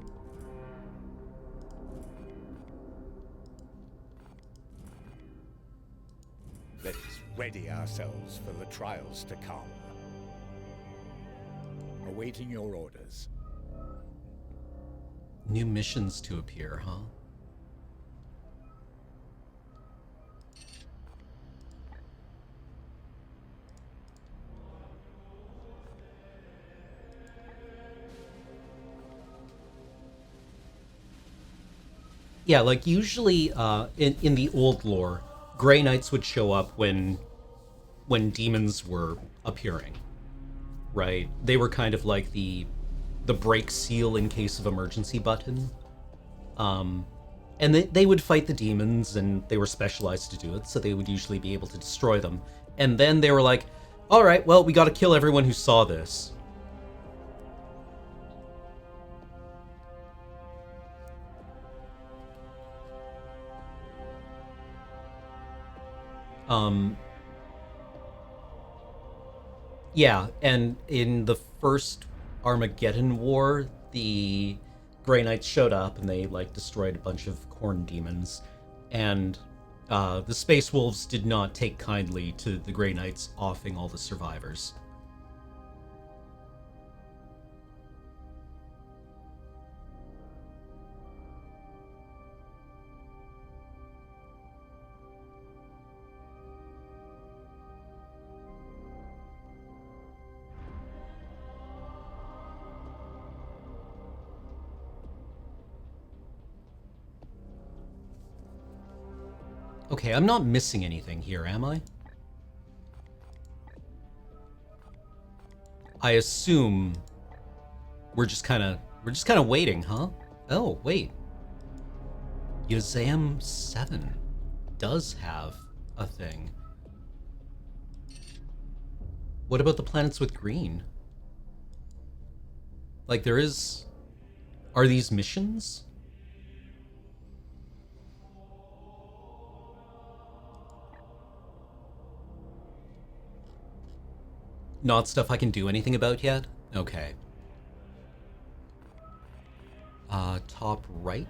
Let's ready ourselves for the trials to come. Awaiting your orders. New missions to appear, huh? Yeah, like usually in the old lore, Grey Knights would show up when demons were appearing, right? They were kind of like the break seal in case of emergency button. And they would fight the demons, and they were specialized to do it, so they would usually be able to destroy them. And then they were like, all right, well, we got to kill everyone who saw this. Yeah, and in the first Armageddon War, the Grey Knights showed up and they, like, destroyed a bunch of Khorne demons. And the Space Wolves did not take kindly to the Grey Knights offing all the survivors. Okay, I'm not missing anything here, am I? I assume we're just kind of waiting, huh? Oh, wait. Yazam 7 does have a thing. What about the planets with green? Like, there is... Are these missions? Not stuff I can do anything about yet? Okay. Top right?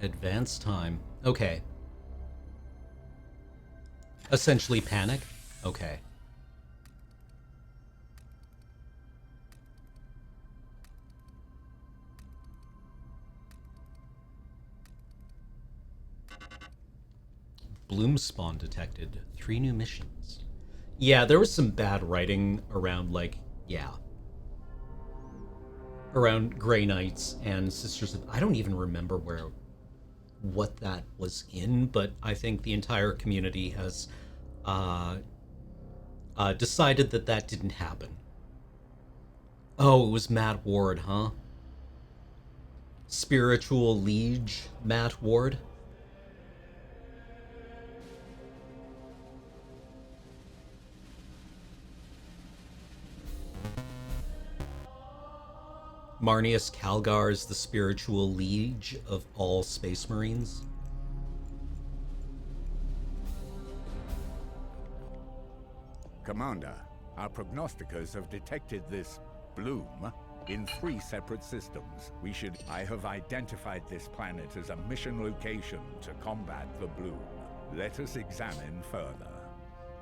Advance time. Okay. Essentially panic? Okay. Bloom spawn detected. 3 new missions. Yeah, there was some bad writing around, like, yeah. Around Grey Knights and Sisters of... I don't even remember what that was in, but I think the entire community has decided that didn't happen. Oh, it was Matt Ward, huh? Spiritual Liege Matt Ward? Marnius Calgar is the spiritual liege of all Space Marines. Commander, our prognosticators have detected this bloom in 3 separate systems. I have identified this planet as a mission location to combat the bloom. Let us examine further.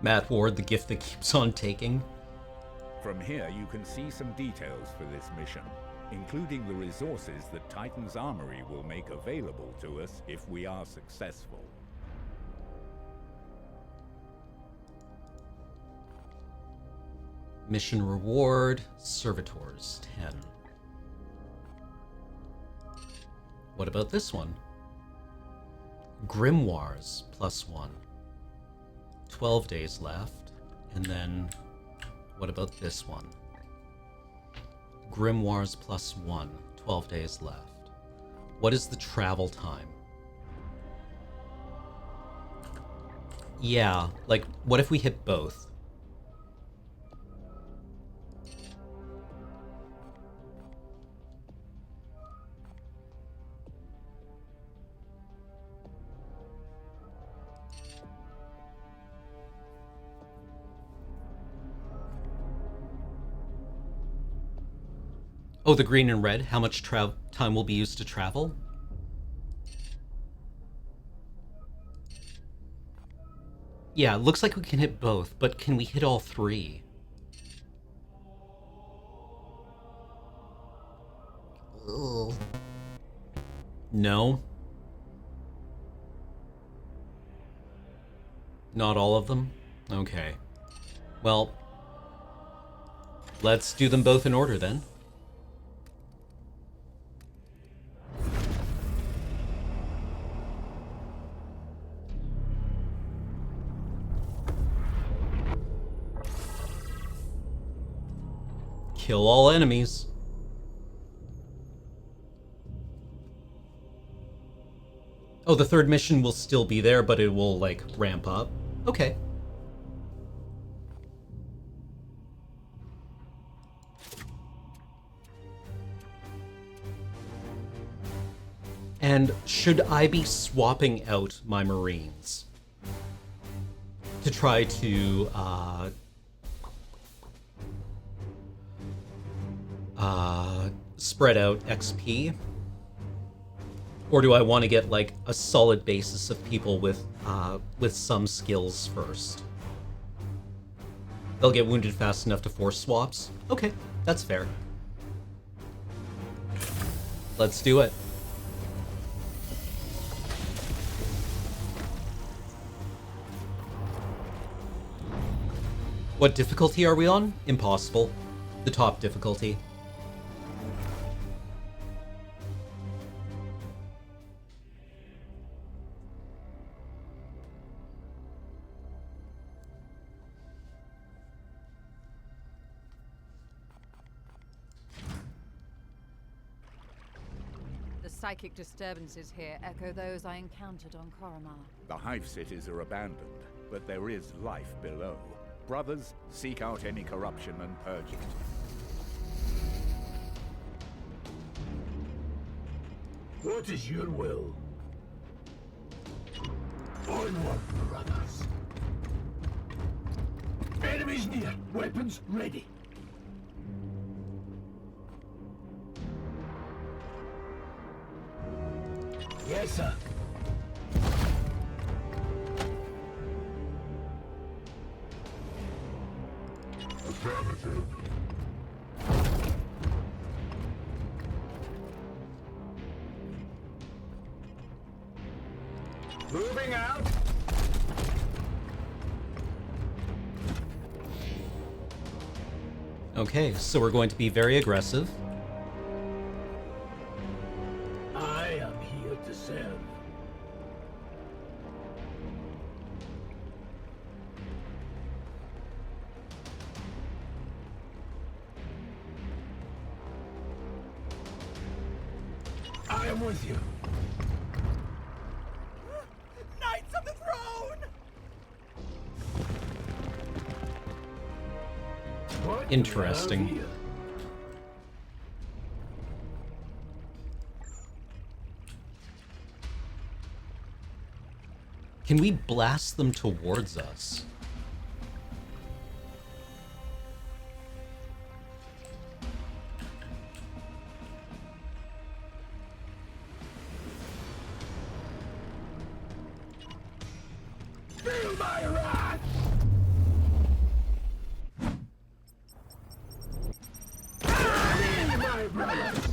Matt Ward, the gift that keeps on taking. From here, you can see some details for this mission, including the resources that Titan's Armory will make available to us if we are successful. Mission reward, Servitors, 10. What about this one? Grimoires, +1. 12 days left. And then, what about this one? Grimoires +1, 12 days left. What is the travel time? Yeah, like, what if we hit both? Oh, the green and red. How much time will be used to travel? Yeah, it looks like we can hit both, but can we hit all 3? Ugh. No. Not all of them? Okay. Well, let's do them both in order then. Kill all enemies. Oh, the 3rd mission will still be there, but it will, like, ramp up. Okay. And should I be swapping out my Marines to try to, spread out XP? Or do I want to get, like, a solid basis of people with some skills first? They'll get wounded fast enough to force swaps? Okay, that's fair. Let's do it. What difficulty are we on? Impossible. The top difficulty. The psychic disturbances here echo those I encountered on Koromar. The hive cities are abandoned, but there is life below. Brothers, seek out any corruption and purge it. What is your will? Onward, brothers. Enemies near. Weapons ready. Yes, sir. Affirmative. Moving out. Okay, so we're going to be very aggressive. I am here to serve. I am with you. Knights of the Throne! What Interesting. do we have here? Can we blast them towards us? Feel my wrath! Feel my brothers!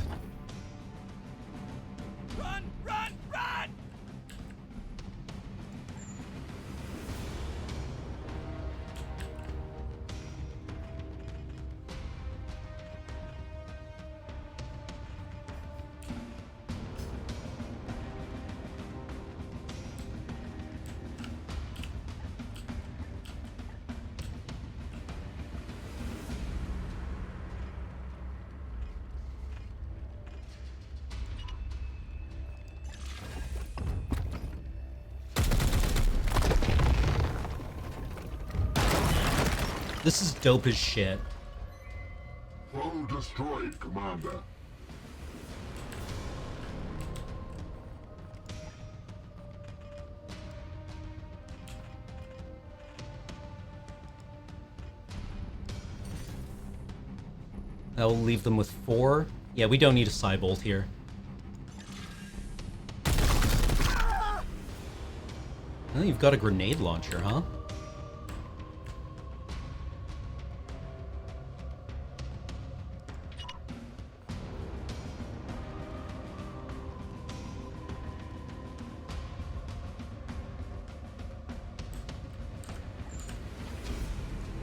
Run! Run! Run! This is dope as shit. Foe destroyed, Commander. That will leave them with 4. Yeah, we don't need a Cybolt here. Oh, you've got a grenade launcher, huh?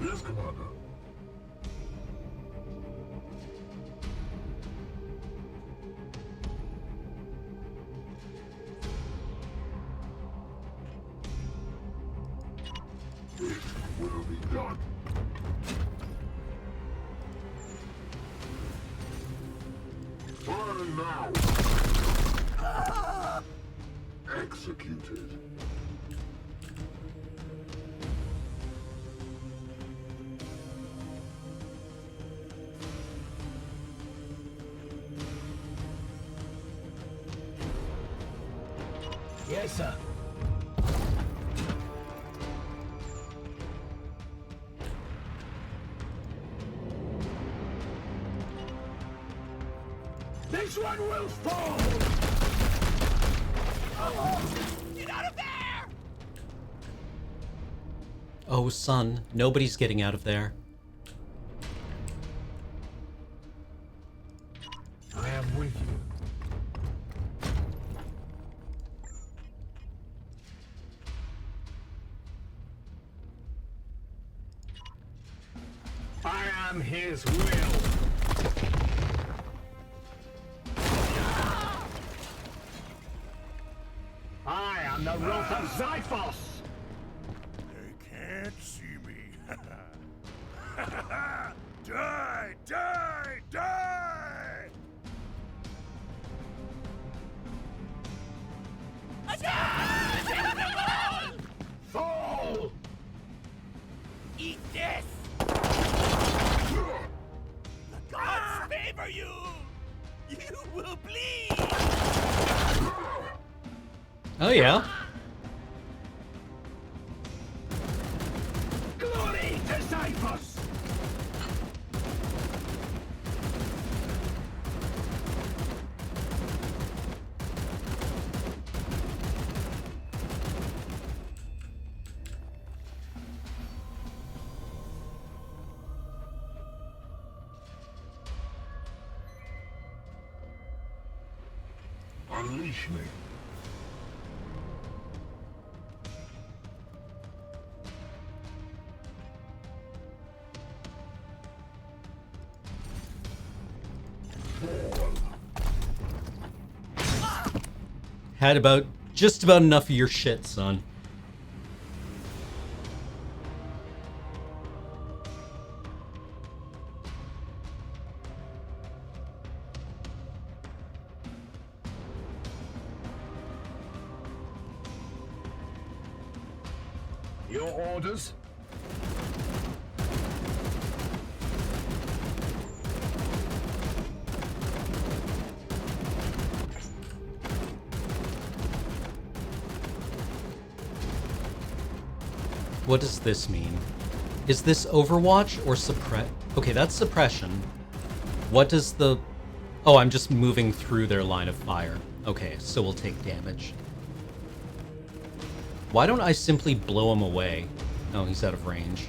Yes, Commander. It will be done. Burn now! Executed. Yes, sir. This one will fall! Get out of there! Oh, son, nobody's getting out of there. I am with you. I am his will. I am the wrath of Xiphos. They can't see me. Die! Die! Die! Fall! Eat this! The gods favor you! You will bleed! Oh, yeah. Glory to Xiphos! Unleash me. Had just about enough of your shit, son. Your orders? What does this mean? Is this Overwatch or suppress? Okay, that's suppression. What does the... Oh, I'm just moving through their line of fire. Okay, so we'll take damage. Why don't I simply blow him away? Oh, he's out of range.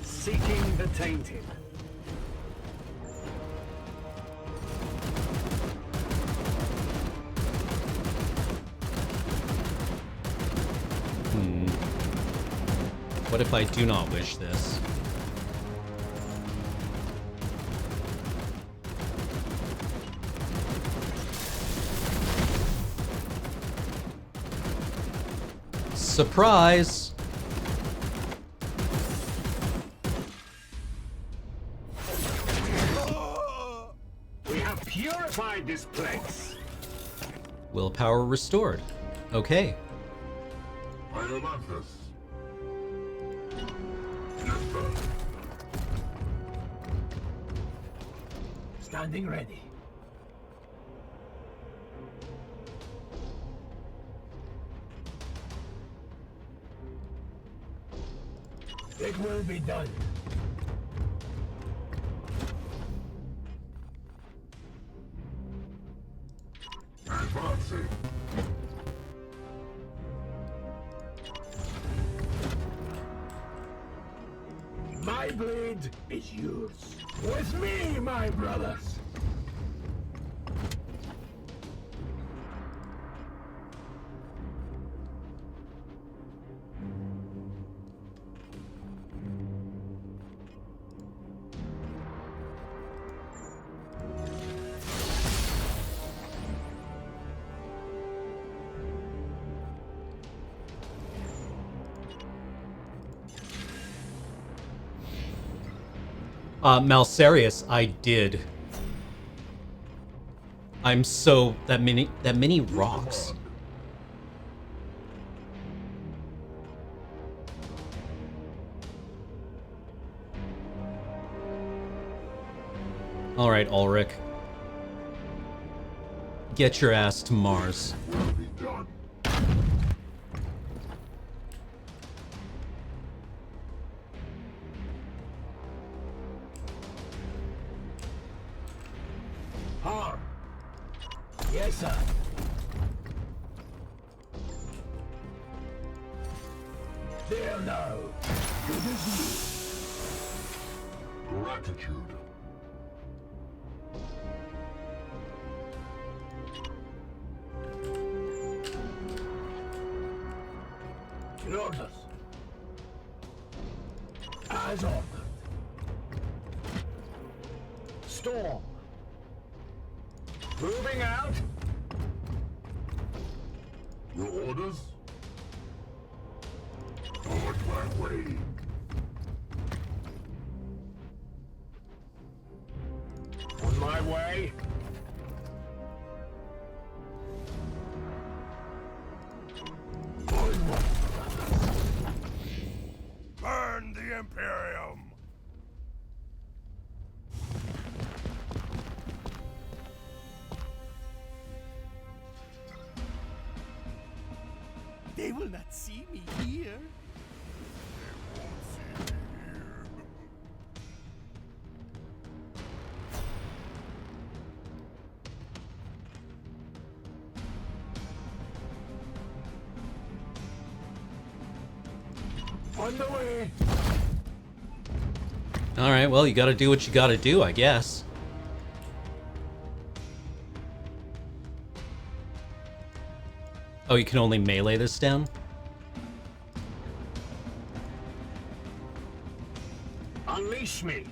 Seeking the tainted. What if I do not wish this? Surprise! We have purified this place. Willpower restored. Okay. Daemonhunters. Standing ready. It will be done. Advancing. My blade is yours. With me, my brothers. Malsarius, I did. I'm so... That many rocks. Alright, Ulrich. Get your ass to Mars. Will be done. Harm. Yes, sir. They'll know. It is Gratitude. you. Orders. As ordered. Storm. Moving out. Your orders? On my way. On my way. Burn the Imperium! They will not see me here. On the way. Alright, well, you gotta do what you gotta do, I guess. Oh, you can only melee this down? Unleash Unleash me!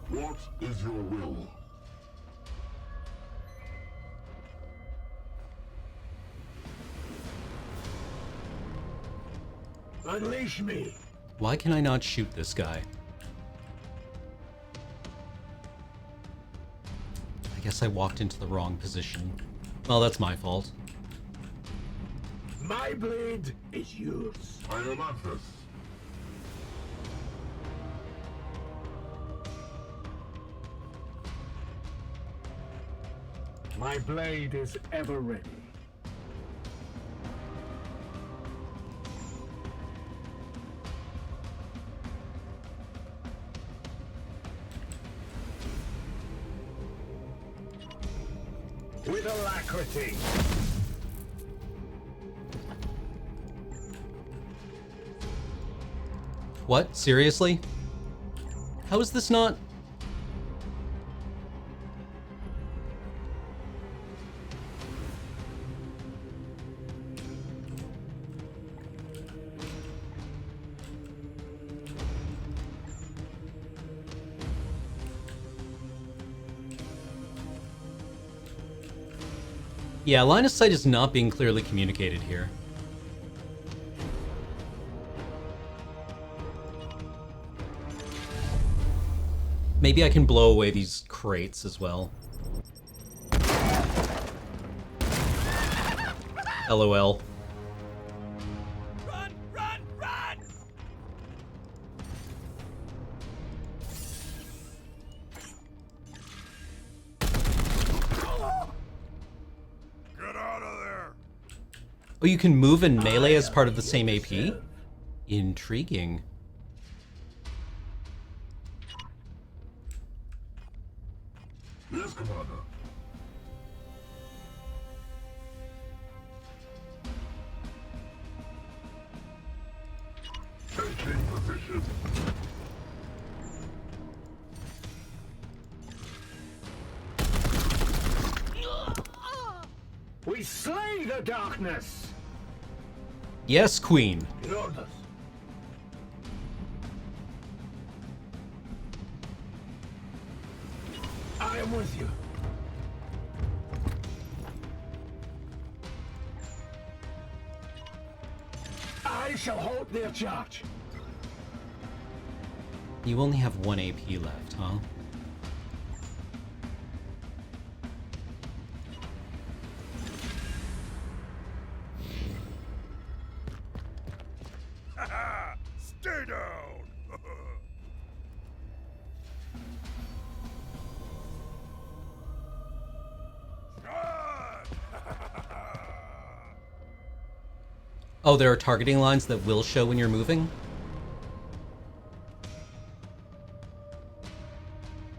What is your will? Unleash me! Why can I not shoot this guy? I guess I walked into the wrong position. Well, that's my fault. My blade is yours. Daemonhunters. My blade is ever ready. With alacrity. What? Seriously? How is this not... Yeah, line of sight is not being clearly communicated here. Maybe I can blow away these crates as well. LOL. Run! Run! Run! Get out of there! Oh, you can move in melee as part of the same AP? Intriguing. Yes, Commander. Taking position. We slay the darkness! Yes, Queen. In orders. I am with you. I shall hold their charge. You only have 1 AP left, huh? Stay down! Oh, there are targeting lines that will show when you're moving?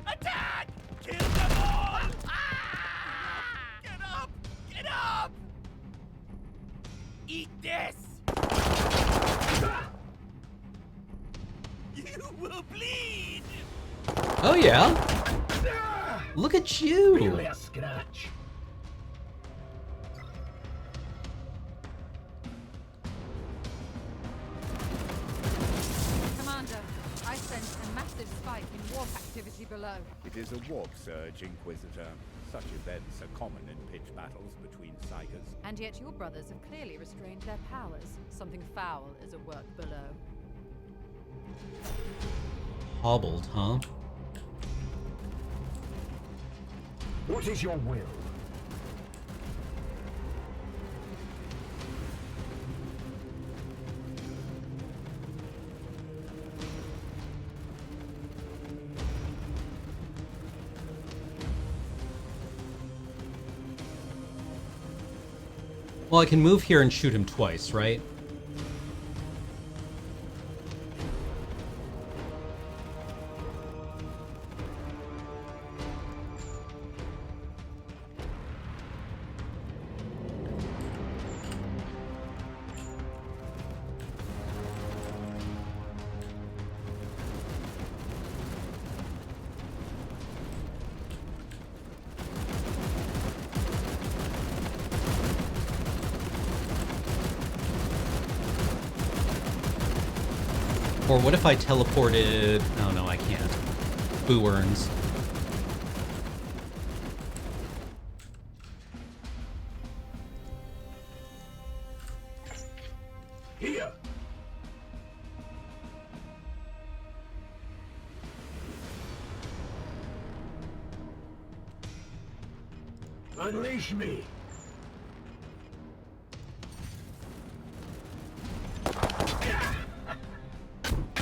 Attack! Kill them all! Get up! Get up! Eat this! You will bleed! Oh yeah? Look at you! Really a scratch. Commander, I sense a massive spike in warp activity below. It is a warp surge, Inquisitor. Such events are common in pitch battles between Psychers. And yet your brothers have clearly restrained their powers. Something foul is at work below. Hobbled, huh? What is your will? Well, I can move here and shoot him twice, right? Or what if I teleported... Oh, no, I can't. Boo earns. Here. Unleash me.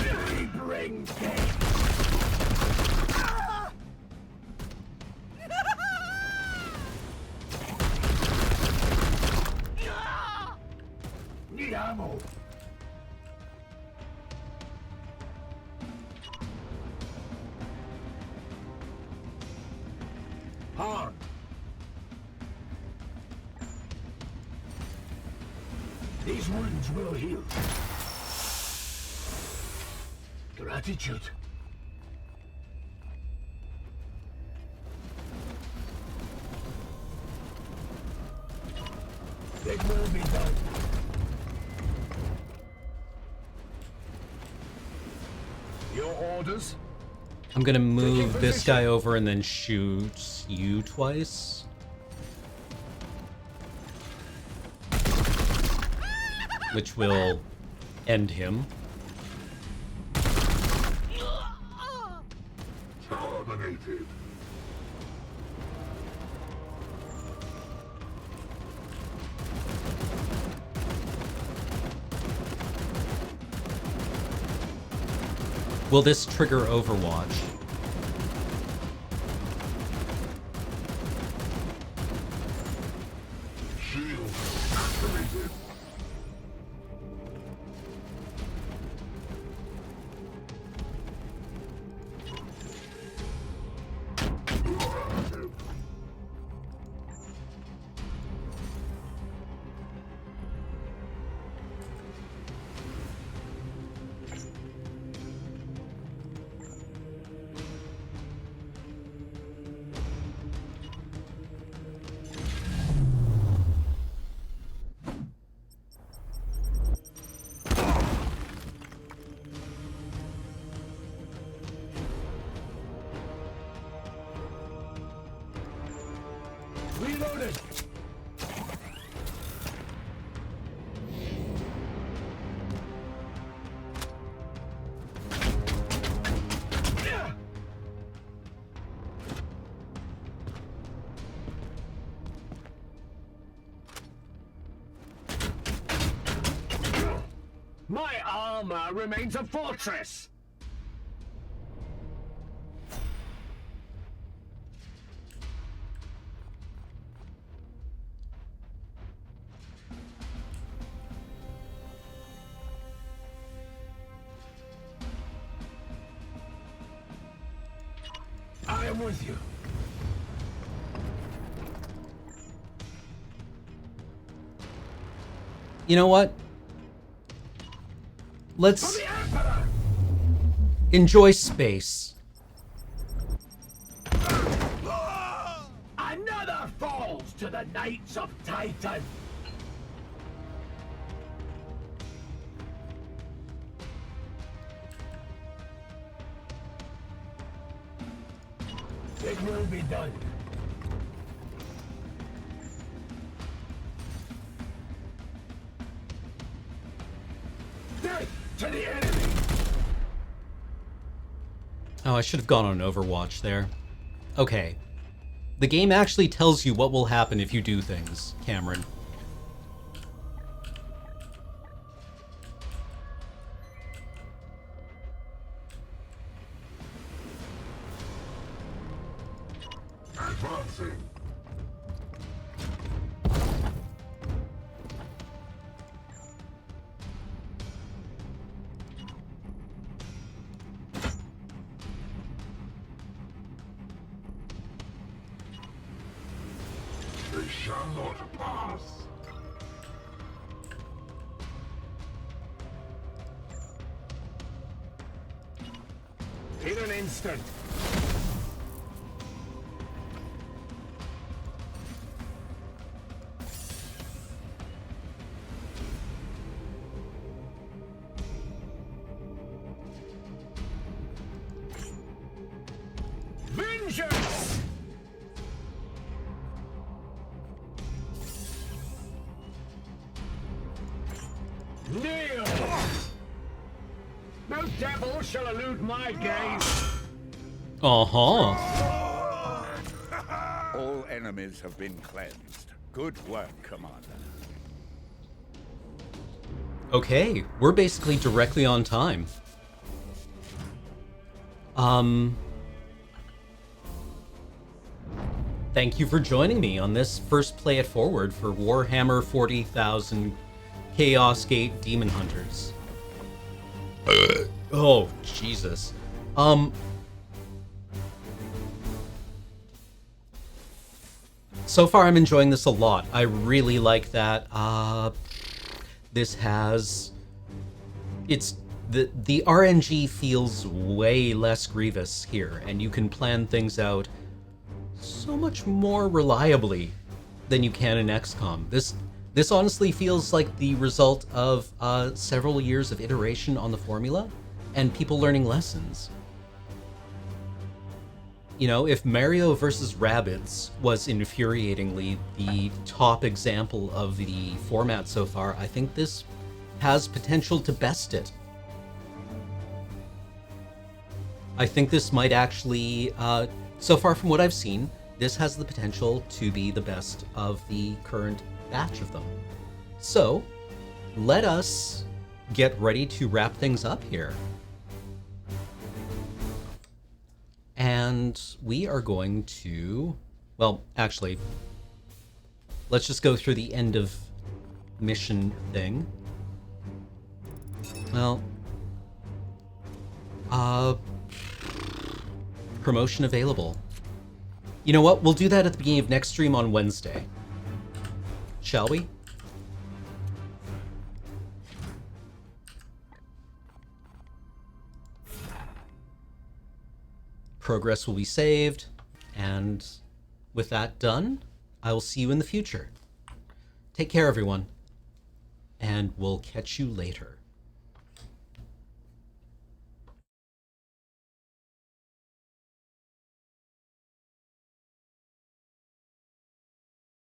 We bring pain. Need ammo. Hard. These wounds will heal. Gratitude. It will be done. Your orders? I'm gonna move this guy over and then shoot you twice. Which will end him. Terminated. Will this trigger Overwatch? Shield activated. Reloaded. My armor remains a fortress. I am with you. You know what? Let's enjoy space. Another falls to the Knights of Titan. It will be done. Death to the enemy! Oh, I should have gone on Overwatch there. Okay. The game actually tells you what will happen if you do things, Cameron. Advancing. They shall not pass. In an instant. vengeance! Kneel! No devil shall elude my gaze! Uh-huh. All enemies have been cleansed. Good work, Commander. Okay, we're basically directly on time. Thank you for joining me on this first Play It Forward for Warhammer 40,000 Chaos Gate Daemonhunters. Oh, Jesus. So far I'm enjoying this a lot. I really like that. This has... The RNG feels way less grievous here, and you can plan things out so much more reliably than you can in XCOM. This honestly feels like the result of several years of iteration on the formula and people learning lessons. You know, if Mario vs. Rabbids was infuriatingly the top example of the format so far, I think this has potential to best it. I think this might actually, so far from what I've seen, this has the potential to be the best of the current batch of them. So, let us get ready to wrap things up here. And we are going to, well, actually, let's just go through the end of mission thing. Well, promotion available. You know what? We'll do that at the beginning of next stream on Wednesday. Shall we? Progress will be saved, and with that done, I will see you in the future. Take care, everyone, and we'll catch you later.